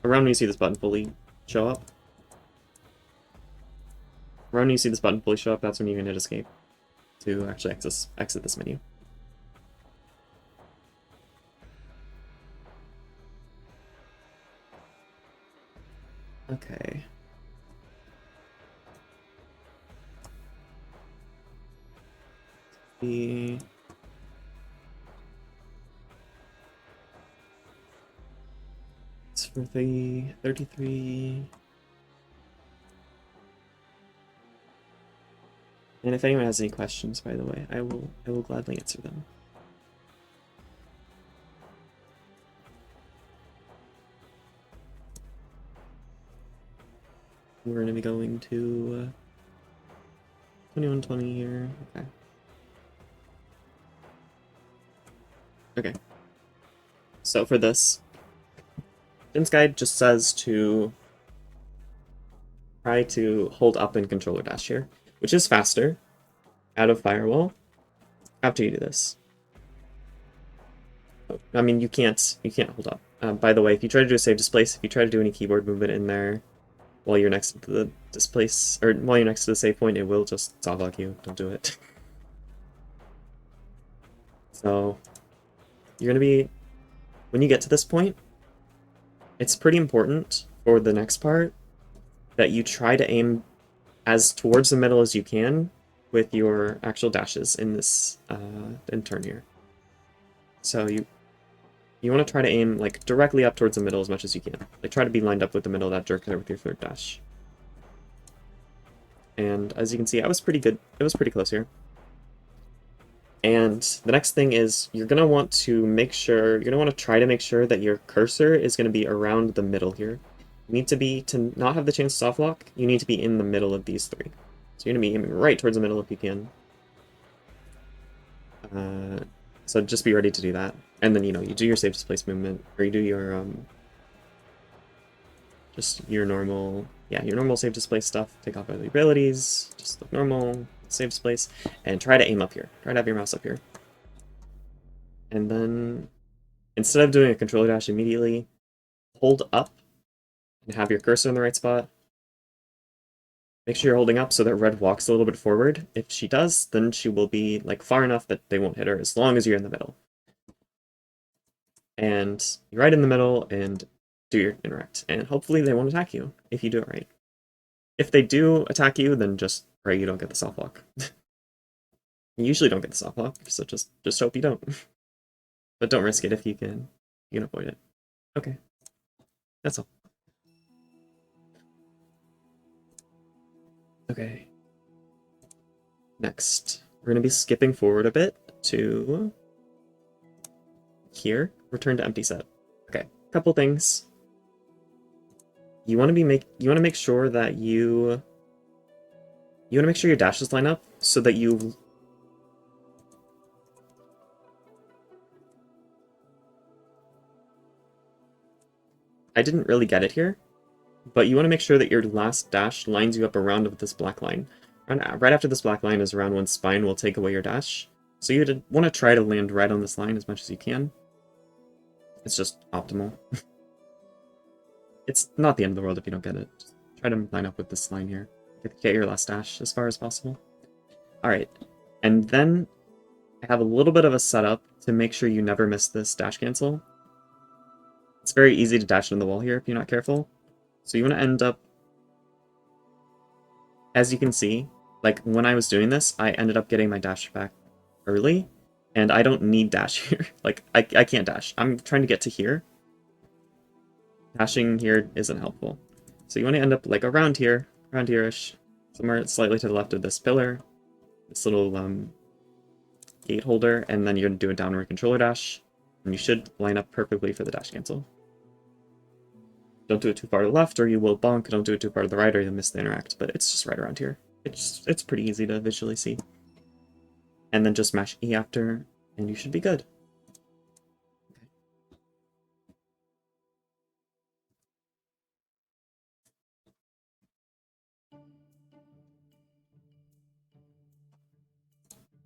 Around when you see this button fully show up. Around when you see this button fully show up, that's when you can hit escape to actually exit this menu. Okay. It's for the 33. And if anyone has any questions, by the way, I will gladly answer them. We're going to be going to 2120 here. Okay. Okay. So for this, Jen's guide just says to try to hold up in controller dash here, which is faster out of Firewall after you do this. I mean, you can't hold up. By the way, if you try to do a save displace, if you try to do any keyboard movement in there while you're next to the displace, or while you're next to the save point, it will just softlock you. Don't do it. So you're going to be, when you get to this point, it's pretty important for the next part that you try to aim as towards the middle as you can with your actual dashes in this in turn here. So you want to try to aim like directly up towards the middle as much as you can. Like try to be lined up with the middle of that jerk there with your third dash. And as you can see, I was pretty good. It was pretty close here. And the next thing is you're going to want to make sure, you're going to want to try to make sure that your cursor is going to be around the middle here. You need to be, to not have the chance to soft lock, you need to be in the middle of these three. So you're going to be aiming right towards the middle if you can. So just be ready to do that. And then, you know, you do your save displace movement, or you do your, just your normal, your normal save displace stuff. Take off all the abilities, just look normal, save displace, and try to aim up here. Try to have your mouse up here. And then, instead of doing a controller dash immediately, hold up and have your cursor in the right spot. Make sure you're holding up so that Red walks a little bit forward. If she does, then she will be like far enough that they won't hit her as long as you're in the middle. And you're right in the middle and do your interact. And hopefully they won't attack you if you do it right. If they do attack you, then just pray you don't get the soft lock. You usually don't get the soft lock, so just hope you don't. But don't risk it if you can avoid it. Okay. That's all. Okay. Next, we're going to be skipping forward a bit to here. Return to empty set. Okay, couple things. You want to make sure that you want to make sure your dashes line up so that you I didn't really get it here, but you want to make sure that your last dash lines you up around with this black line. Right after this black line is around when spine will take away your dash. So you want to try to land right on this line as much as you can. It's just optimal. It's not the end of the world if you don't get it. Just try to line up with this line here. Get your last dash as far as possible. Alright, and then I have a little bit of a setup to make sure you never miss this dash cancel. It's very easy to dash into the wall here if you're not careful. So you want to end up, as you can see, like when I was doing this, I ended up getting my dash back early, and I don't need dash here. Like, I can't dash. I'm trying to get to here. Dashing here isn't helpful. So you want to end up like around here-ish, somewhere slightly to the left of this pillar, this little gate holder, and then you're going to do a downward controller dash, and you should line up perfectly for the dash cancel. Don't do it too far to the left, or you will bonk. Don't do it too far to the right, or you'll miss the interact, but it's just right around here. It's pretty easy to visually see. And then just mash E after, and you should be good.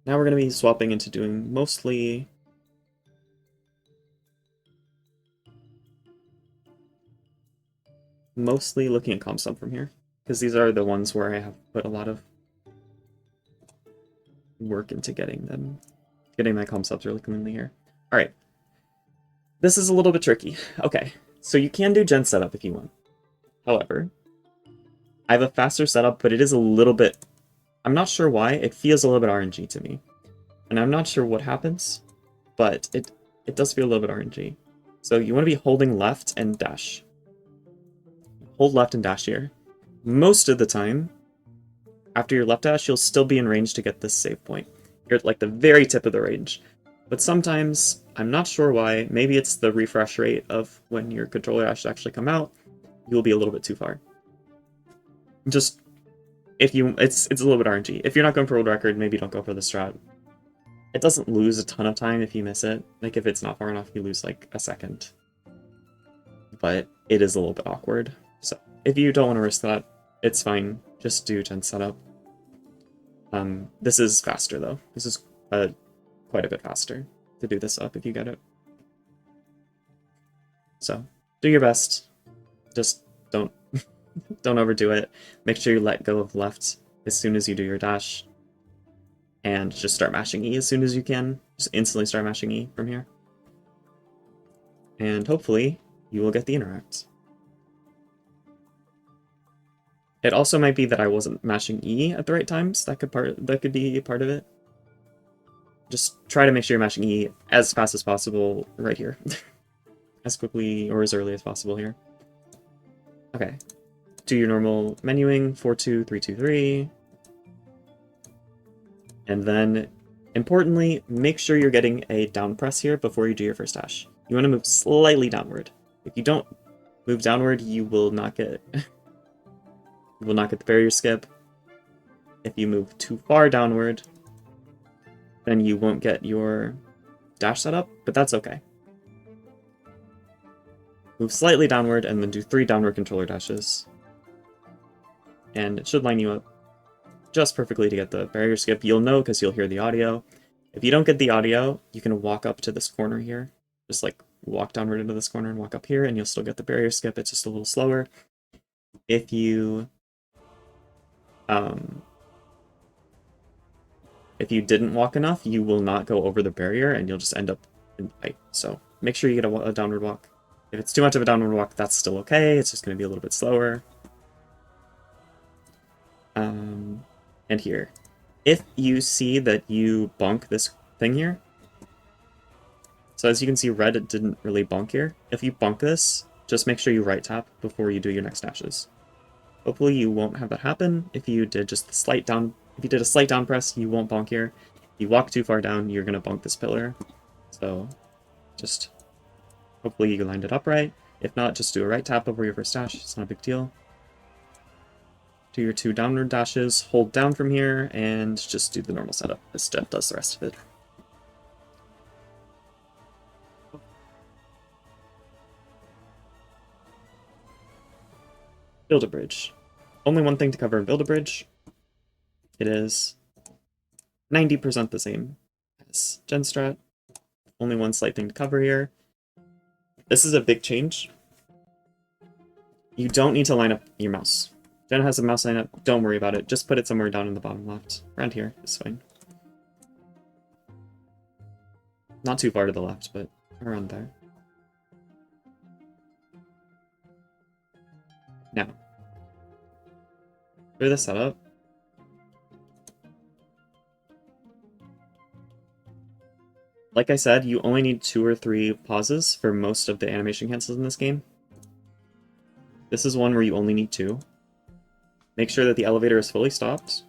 Now we're going to be swapping into doing mostly looking at comp sub from here, because these are the ones where I have put a lot of work into getting my comp subs really cleanly here. Alright. This is a little bit tricky. Okay, so you can do gen setup if you want. However, I have a faster setup, but it is a little bit... I'm not sure why, it feels a little bit RNG to me. And I'm not sure what happens, but it does feel a little bit RNG. So you want to be holding left and dash. Hold left and dash here. Most of the time, after your left dash, you'll still be in range to get this save point. You're at like the very tip of the range. But sometimes, I'm not sure why, maybe it's the refresh rate of when your controller dash actually come out, you'll be a little bit too far. Just, it's a little bit RNG. If you're not going for world record, maybe don't go for the strat. It doesn't lose a ton of time if you miss it. Like, if it's not far enough, you lose like a second. But it is a little bit awkward. So, if you don't want to risk that, it's fine. Just do gen setup. This is faster, though. This is quite a bit faster to do this up if you get it. So, do your best. Just don't don't overdo it. Make sure you let go of left as soon as you do your dash. And just start mashing E as soon as you can. Just instantly start mashing E from here. And hopefully, you will get the interact. It also might be that I wasn't mashing E at the right times. That could be part of it. Just try to make sure you're mashing E as fast as possible right here. As quickly or as early as possible here. Okay. Do your normal menuing, 4-2, 3-2-3. And then, importantly, make sure you're getting a down press here before you do your first dash. You want to move slightly downward. If you don't move downward, you will not get the barrier skip. If you move too far downward, then you won't get your dash set up, but that's okay. Move slightly downward and then do 3 downward controller dashes. And it should line you up just perfectly to get the barrier skip. You'll know because you'll hear the audio. If you don't get the audio, you can walk up to this corner here. Just like walk downward into this corner and walk up here and you'll still get the barrier skip. It's just a little slower. If you didn't walk enough, you will not go over the barrier and you'll just end up in fight. So make sure you get a downward walk. If it's too much of a downward walk, that's still okay. It's just going to be a little bit slower. And here. If you see that you bonk this thing here, so as you can see, red, it didn't really bonk here. If you bonk this, just make sure you right tap before you do your next dashes. Hopefully you won't have that happen. If you did just a slight down press, you won't bonk here. If you walk too far down, you're going to bonk this pillar. So just hopefully you lined it up right. If not, just do a right tap over your first dash. It's not a big deal. Do your 2 downward dashes, hold down from here, and just do the normal setup. This step does the rest of it. Build a bridge. Only one thing to cover in Build a Bridge. It is 90% the same as Gen Strat. Only one slight thing to cover here. This is a big change. You don't need to line up your mouse. Gen has a mouse lineup, don't worry about it. Just put it somewhere down in the bottom left. Around here is fine. Not too far to the left, but around there. Now, for the setup, like I said, you only need 2 or 3 pauses for most of the animation cancels in this game. This is one where you only need 2. Make sure that the elevator is fully stopped.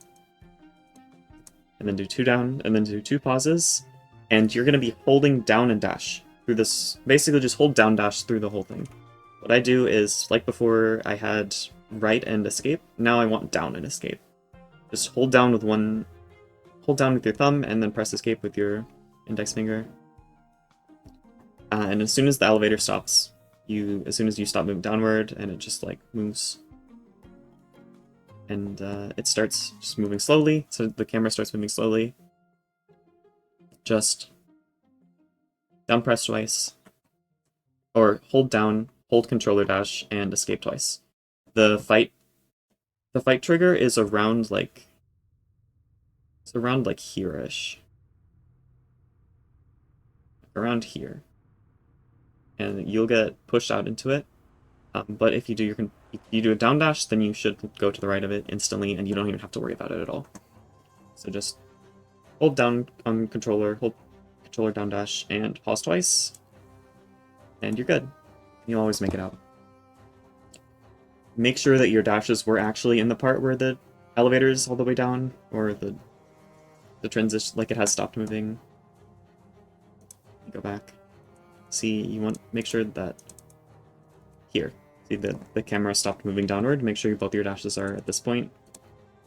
And then do 2 down, and then do 2 pauses. And you're going to be holding down and dash through this. Basically just hold down dash through the whole thing. What I do is, like before I had right and escape, now I want down and escape. Just hold down with your thumb and then press escape with your index finger. And as soon as the elevator stops, as soon as you stop moving downward and it just like moves, and it starts just moving slowly, so the camera starts moving slowly. Just down press twice, or hold down, hold controller dash, and escape twice. The fight trigger is around like, it's around like here-ish. Around here. And you'll get pushed out into it. But if you do a down dash, then you should go to the right of it instantly, and you don't even have to worry about it at all. So just hold down on controller, hold controller down dash, and pause twice, and you're good. You'll always make it out. Make sure that your dashes were actually in the part where the elevator is all the way down, or the transition, like it has stopped moving. Go back. See, you want make sure that here. See the camera stopped moving downward. Make sure both your dashes are at this point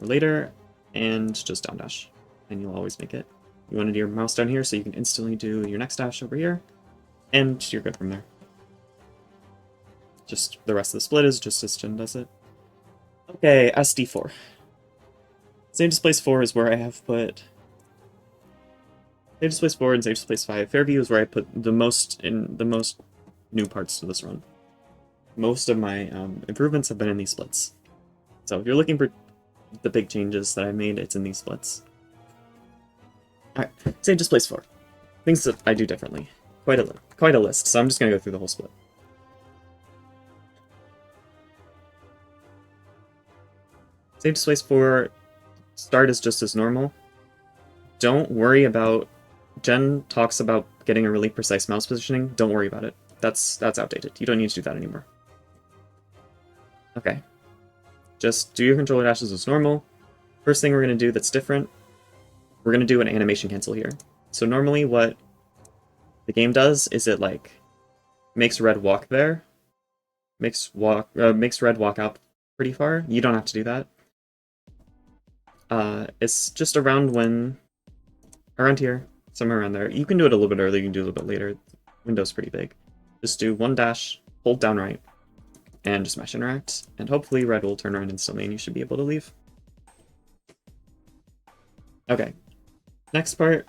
or later, and just down dash, and you'll always make it. You want to do your mouse down here so you can instantly do your next dash over here, and you're good from there. Just the rest of the split is just as Jin does it. Okay, SD4. Save Displace 4 is where I have put Save Displace 4 and Save Displace 5. Fairview is where I put the most new parts to this run. Most of my improvements have been in these splits. So if you're looking for the big changes that I made, it's in these splits. Alright, Save Displace 4. Things that I do differently. Quite a list, so I'm just going to go through the whole split. Save Displace for start is just as normal. Don't worry about... Jen talks about getting a really precise mouse positioning. Don't worry about it. That's outdated. You don't need to do that anymore. Okay. Just do your controller dashes as normal. First thing we're going to do that's different, we're going to do an animation cancel here. So normally what the game does is it like makes red walk there, makes red walk out pretty far. You don't have to do that. It's just around here, somewhere around there. You can do it a little bit earlier, you can do it a little bit later. The window's pretty big. Just do one dash, hold down right, and just mash interact, and hopefully red will turn around instantly and you should be able to leave. Okay, next part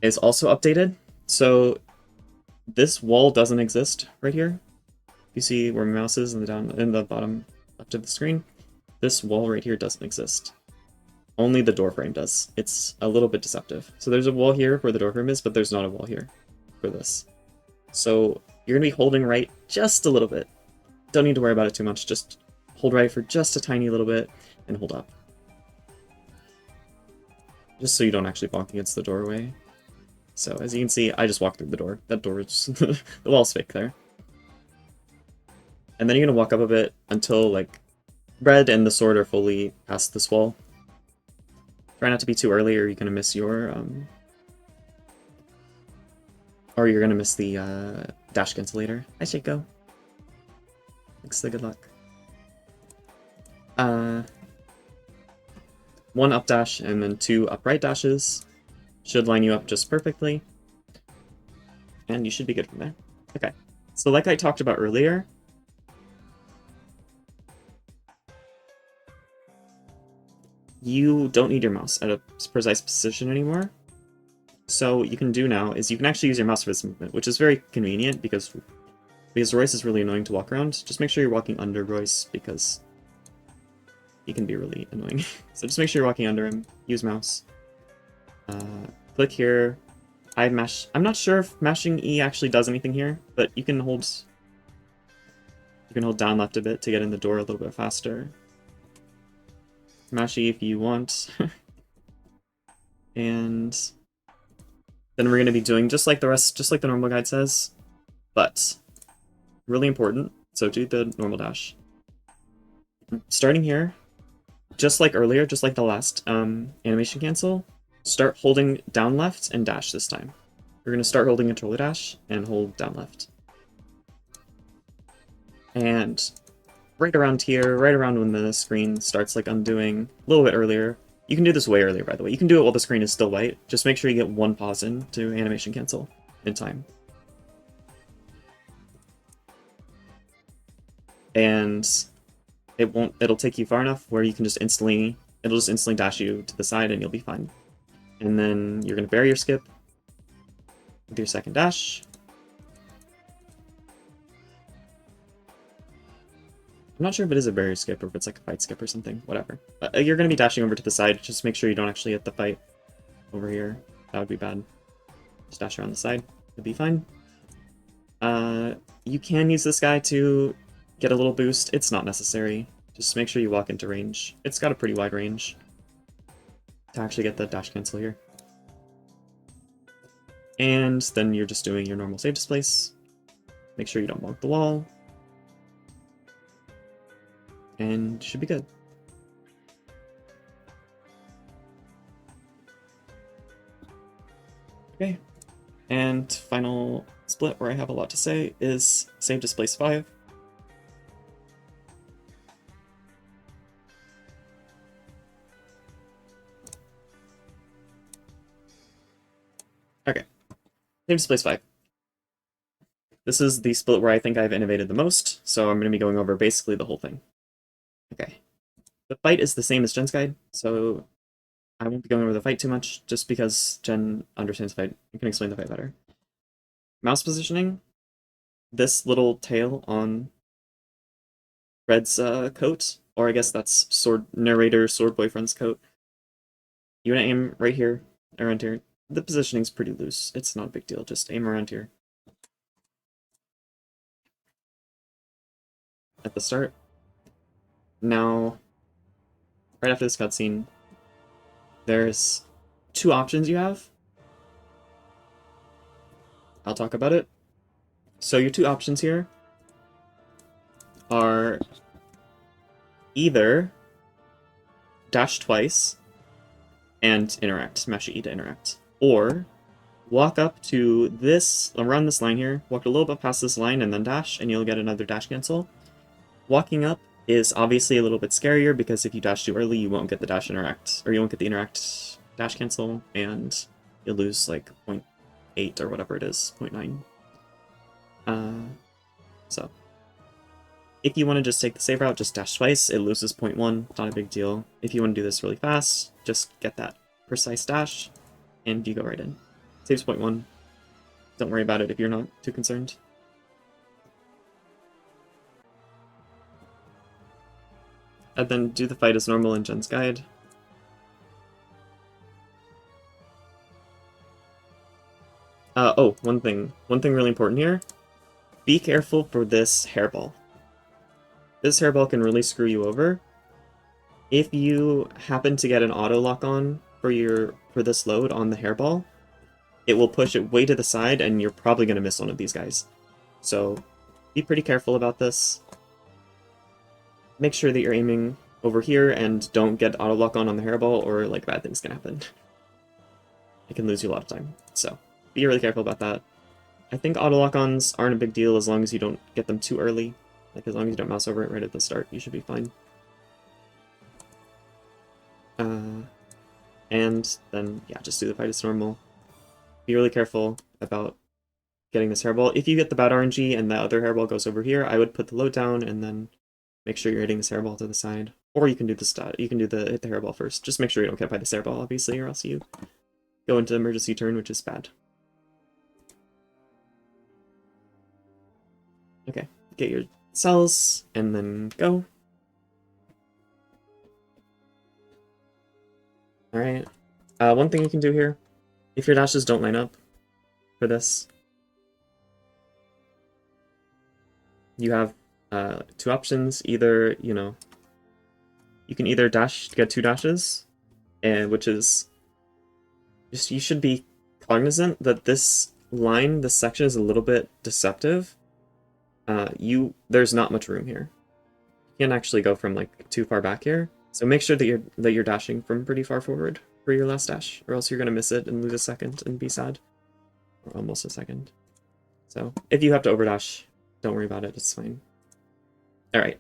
is also updated. So this wall doesn't exist right here. You see where my mouse is in the bottom left of the screen? This wall right here doesn't exist. Only the door frame does. It's a little bit deceptive. So there's a wall here where the door frame is, but there's not a wall here for this. So you're going to be holding right just a little bit. Don't need to worry about it too much. Just hold right for just a tiny little bit and hold up. Just so you don't actually bonk against the doorway. So as you can see, I just walked through the door. That door is just the wall's fake there. And then you're going to walk up a bit until like red and the sword are fully past this wall. Try not to be too early or you're going to miss your or you're going to miss the dash cancelator. Hi Shaco. Thanks for the good luck. One up dash and then two upright dashes should line you up just perfectly. And you should be good from there. Okay, so like I talked about earlier, you don't need your mouse at a precise position anymore. So what you can do now is you can actually use your mouse for this movement, which is very convenient because Royce is really annoying to walk around. Just make sure you're walking under Royce because he can be really annoying. So just make sure you're walking under him. Use mouse. Click here. I'm not sure if mashing E actually does anything here, but you can hold down left a bit to get in the door a little bit faster. Mash E if you want. And then we're going to be doing just like the normal guide says, but really important. So do the normal dash. Starting here, just like earlier, just like the last animation cancel, start holding down left and dash this time. We're going to start holding controller dash and hold down left. And right around here, right around when the screen starts like undoing, a little bit earlier. You can do this way earlier, by the way. You can do it while the screen is still white. Just make sure you get one pause in to animation cancel in time. And it'll take you far enough where you can just instantly dash you to the side and you'll be fine. And then you're going to bury your skip with your second dash. I'm not sure if it is a barrier skip or if it's like a fight skip or something, whatever. But you're going to be dashing over to the side, just make sure you don't actually hit the fight over here. That would be bad. Just dash around the side, you'll be fine. You can use this guy to get a little boost. It's not necessary. Just make sure you walk into range. It's got a pretty wide range to actually get the dash cancel here. And then you're just doing your normal save displace. Make sure you don't bonk the wall. And should be good. Okay, and final split where I have a lot to say is save displace 5. Okay, save displace 5. This is the split where I think I've innovated the most, so I'm going to be going over basically the whole thing. Okay, the fight is the same as Jen's guide, so I won't be going over the fight too much, just because Jen understands the fight and can explain the fight better. Mouse positioning, this little tail on Red's coat, or I guess that's sword boyfriend's coat. You want to aim right here, around here. The positioning's pretty loose, it's not a big deal, just aim around here. At the start. Now, right after this cutscene, there's two options you have. I'll talk about it. So your two options here are either dash twice and interact, smash E to interact, or walk up to this, run this line here, walk a little bit past this line and then dash, and you'll get another dash cancel. Walking up is obviously a little bit scarier because if you dash too early, you won't get the dash interact, or you won't get the interact dash cancel, and you'll lose like 0.8 or whatever it is, 0.9. So, if you want to just take the save route, just dash twice, it loses 0.1, not a big deal. If you want to do this really fast, just get that precise dash, and you go right in. Saves 0.1. Don't worry about it if you're not too concerned. And then do the fight as normal in Jen's guide. Oh, one thing really important here. Be careful for this hairball. This hairball can really screw you over. If you happen to get an auto lock on for this load on the hairball, it will push it way to the side and you're probably going to miss one of these guys. So be pretty careful about this. Make sure that you're aiming over here and don't get auto lock on the hairball or like bad things can happen. It can lose you a lot of time. So be really careful about that. I think auto lock-ons aren't a big deal as long as you don't get them too early. Like, as long as you don't mouse over it right at the start, you should be fine. And then, yeah, just do the fight as normal. Be really careful about getting this hairball. If you get the bad RNG and the other hairball goes over here, I would put the load down and then make sure you're hitting this hairball to the hit the hairball first. Just make sure you don't get by this hairball, obviously, or else you go into emergency turn, which is bad. Okay, get your cells, and then go. Alright. One thing you can do here, if your dashes don't line up for this, you have two options. Either, you can either get two dashes, which is just, you should be cognizant that this section is a little bit deceptive. There's not much room here. You can't actually go from like too far back here. So make sure that you're dashing from pretty far forward for your last dash, or else you're gonna miss it and lose a second and be sad. Or almost a second. So if you have to overdash, don't worry about it, it's fine. Alright.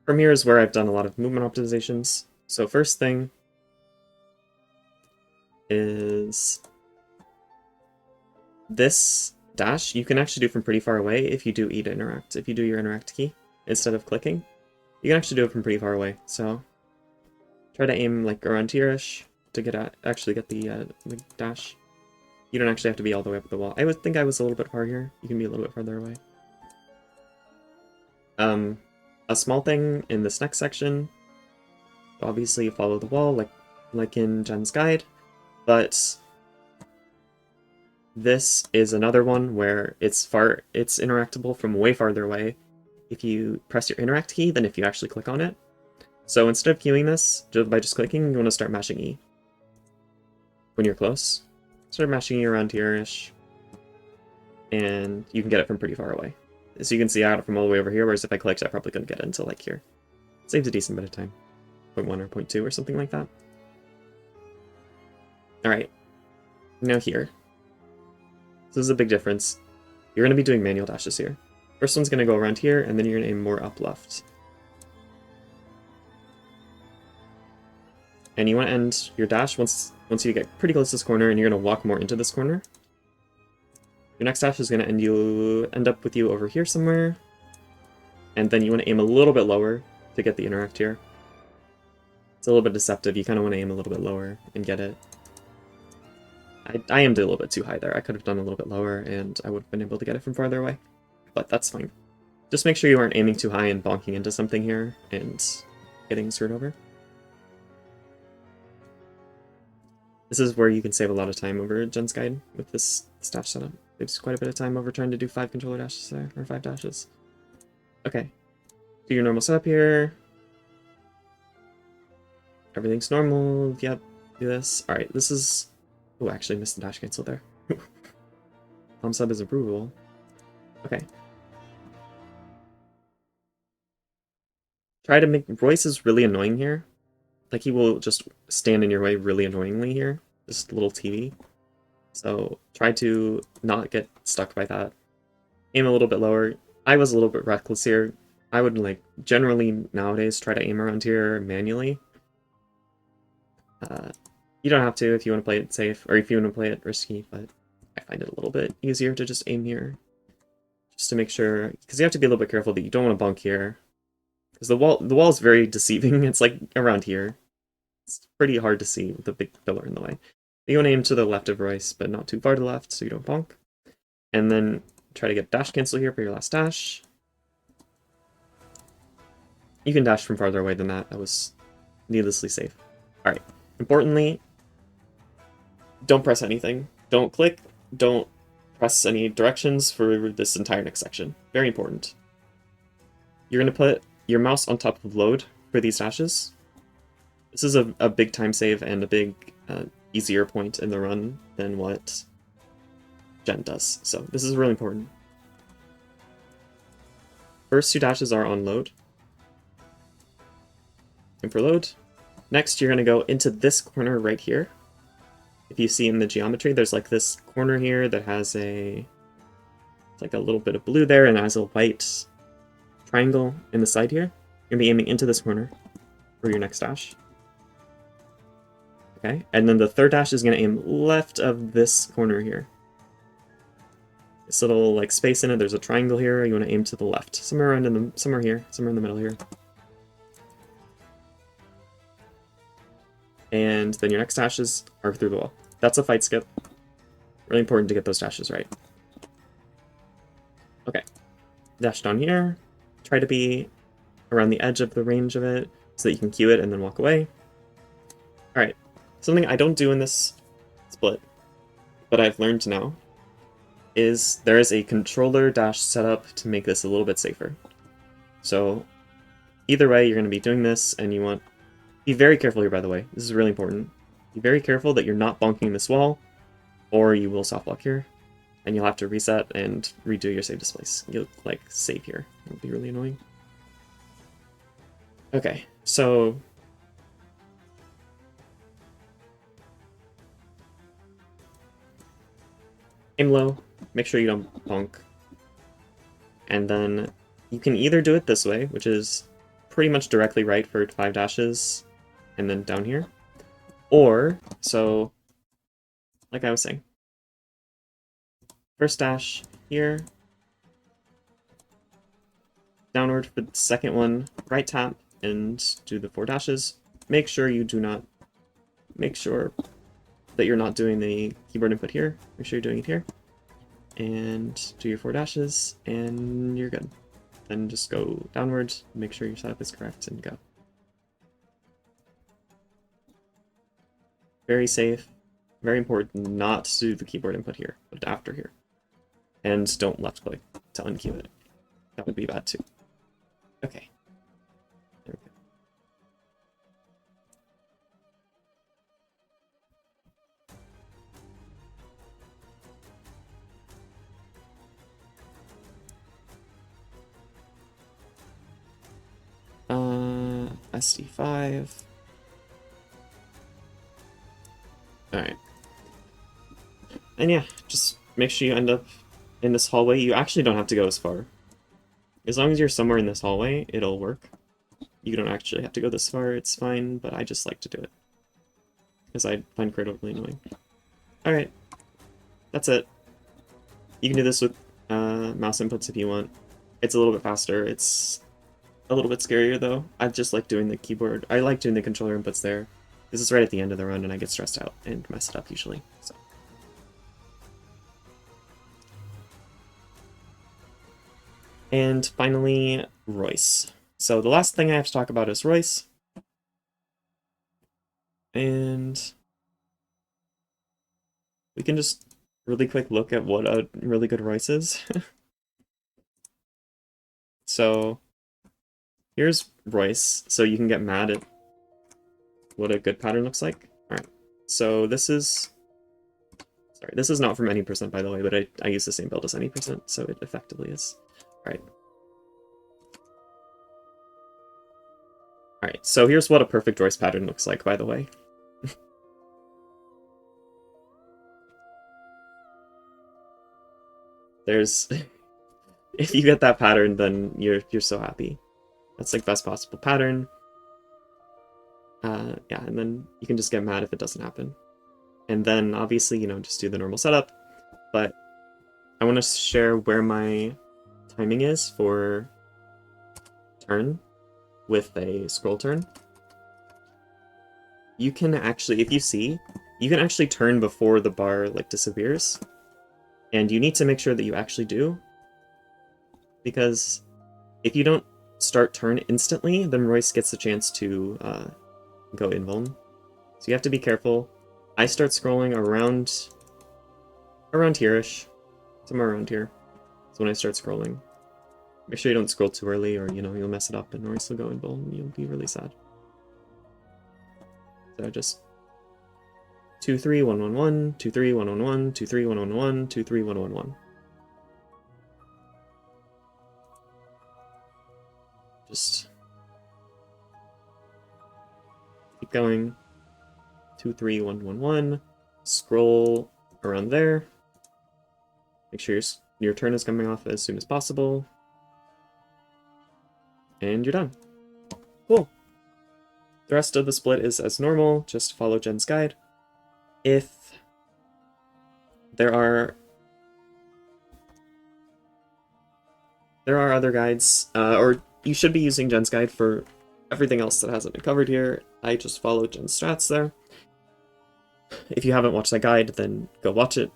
From here is where I've done a lot of movement optimizations. So first thing is this dash you can actually do from pretty far away if you do E to interact. If you do your interact key instead of clicking, you can actually do it from pretty far away. So try to aim like around here-ish to actually get the dash. You don't actually have to be all the way up the wall. I would think I was a little bit far here. You can be a little bit farther away. A small thing in this next section, obviously you follow the wall like in Jen's guide, but this is another one where it's interactable from way farther away if you press your interact key than if you actually click on it. So instead of queuing this by just clicking, you want to start mashing E. When you're close, start mashing E around here-ish, and you can get it from pretty far away. So you can see I got it from all the way over here, whereas if I clicked, I probably couldn't get it until like here. Saves a decent bit of time. 0.1 or 0.2 or something like that. Alright. Now here. So this is a big difference. You're going to be doing manual dashes here. First one's going to go around here, and then you're going to aim more up left. And you want to end your dash once you get pretty close to this corner, and you're going to walk more into this corner. Your next dash is going to end up with you over here somewhere. And then you want to aim a little bit lower to get the interact here. It's a little bit deceptive. You kind of want to aim a little bit lower and get it. I aimed a little bit too high there. I could have done a little bit lower, and I would have been able to get it from farther away. But that's fine. Just make sure you aren't aiming too high and bonking into something here and getting screwed over. This is where you can save a lot of time over Jen's guide with this dash setup. Saves quite a bit of time over trying to do 5 controller dashes there, or 5 dashes. Okay. Do your normal setup here. Everything's normal. Yep, do this. Alright, this is... Oh, actually missed the dash cancel there. Thumbs up is approval. Okay. Try to make... Royce is really annoying here. Like, he will just stand in your way really annoyingly here. Just a little TV. So, try to not get stuck by that. Aim a little bit lower. I was a little bit reckless here. I would, like, generally nowadays try to aim around here manually. You don't have to if you want to play it safe, or if you want to play it risky, but I find it a little bit easier to just aim here. Just to make sure, because you have to be a little bit careful that you don't want to bunk here. Because the wall is very deceiving. It's like around here. It's pretty hard to see with the big pillar in the way. You want to aim to the left of Royce, but not too far to the left, so you don't bonk. And then try to get dash cancel here for your last dash. You can dash from farther away than that. That was needlessly safe. Alright. Importantly, don't press anything. Don't click. Don't press any directions for this entire next section. Very important. You're going to put your mouse on top of load for these dashes. This is a big time save and a big easier point in the run than what Gen does. So this is really important. First two dashes are on load. And for load. Next, you're going to go into this corner right here. If you see in the geometry, there's like this corner here that has a like a little bit of blue there and has a white triangle in the side here. You're going to be aiming into this corner for your next dash. Okay, and then the third dash is going to aim left of this corner here. This little like space in it, there's a triangle here, you want to aim to the left. Somewhere around in the, somewhere here, somewhere in the middle here. And then your next dashes are through the wall. That's a fight skip. Really important to get those dashes right. Okay. Dash down here. Try to be around the edge of the range of it so that you can cue it and then walk away. Alright. Something I don't do in this split, but I've learned now, is there is a controller dash setup to make this a little bit safer. So either way, you're going to be doing this, and you want... Be very careful here, by the way. This is really important. Be very careful that you're not bonking this wall, or you will soft block here, and you'll have to reset and redo your save displace. You'll, like, save here. It'll be really annoying. Okay, so... Aim low, make sure you don't bonk. And then you can either do it this way, which is pretty much directly right for 5 dashes, and then down here. Or, so, like I was saying, first dash here, downward for the second one, right tap, and do the 4 dashes. Make sure you do not, make sure that you're not doing the keyboard input here. Make sure you're doing it here. And do your 4 dashes, and you're good. Then just go downward, make sure your setup is correct, and go. Very safe. Very important not to do the keyboard input here, but after here. And don't left click to uncue it. That would be bad too. Okay. There we go. SD5. Alright. And yeah, just make sure you end up in this hallway. You actually don't have to go as far. As long as you're somewhere in this hallway, it'll work. You don't actually have to go this far, it's fine, but I just like to do it. Because I find Cradle really annoying. Alright. That's it. You can do this with mouse inputs if you want. It's a little bit faster. It's a little bit scarier though. I just like doing the keyboard. I like doing the controller inputs there. This is right at the end of the run and I get stressed out and mess it up usually. So. And finally, Royce. So the last thing I have to talk about is Royce. And we can just really quick look at what a really good Royce is. So here's Royce, so you can get mad at what a good pattern looks like. Alright, so this is... Sorry, this is not from any percent, by the way, but I use the same build as any percent, so it effectively is. Alright. Alright, so here's what a perfect Royce pattern looks like, by the way. There's... If you get that pattern, then you're so happy. That's like best possible pattern. Yeah, and then you can just get mad if it doesn't happen. And then obviously, you know, just do the normal setup. But I want to share where my timing is for turn with a scroll turn. You can actually, if you see, you can actually turn before the bar like disappears. And you need to make sure that you actually do. Because if you don't start turn instantly, then Royce gets the chance to go invuln. So you have to be careful. I start scrolling around here-ish. Somewhere around here. That's when I start scrolling. Make sure you don't scroll too early or, you know, you'll mess it up and Royce will go invuln and you'll be really sad. So just 2-3, 1-1-1, 2-3, 1-1-1, 2-3, 1-1-1, 2-3, 1-1-1. Just keep going. 2-3, 1-1-1. Scroll around there. Make sure your turn is coming off as soon as possible. And you're done. Cool. The rest of the split is as normal, just follow Jen's guide. If there are other guides, or you should be using Jen's guide for everything else that hasn't been covered here. I just followed Jen's strats there. If you haven't watched that guide, then go watch it.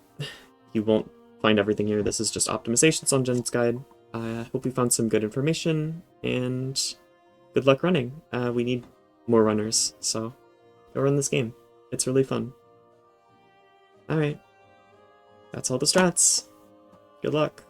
You won't find everything here. This is just optimizations on Jen's guide. I hope you found some good information, and good luck running. We need more runners, so go run this game. It's really fun. Alright. That's all the strats. Good luck.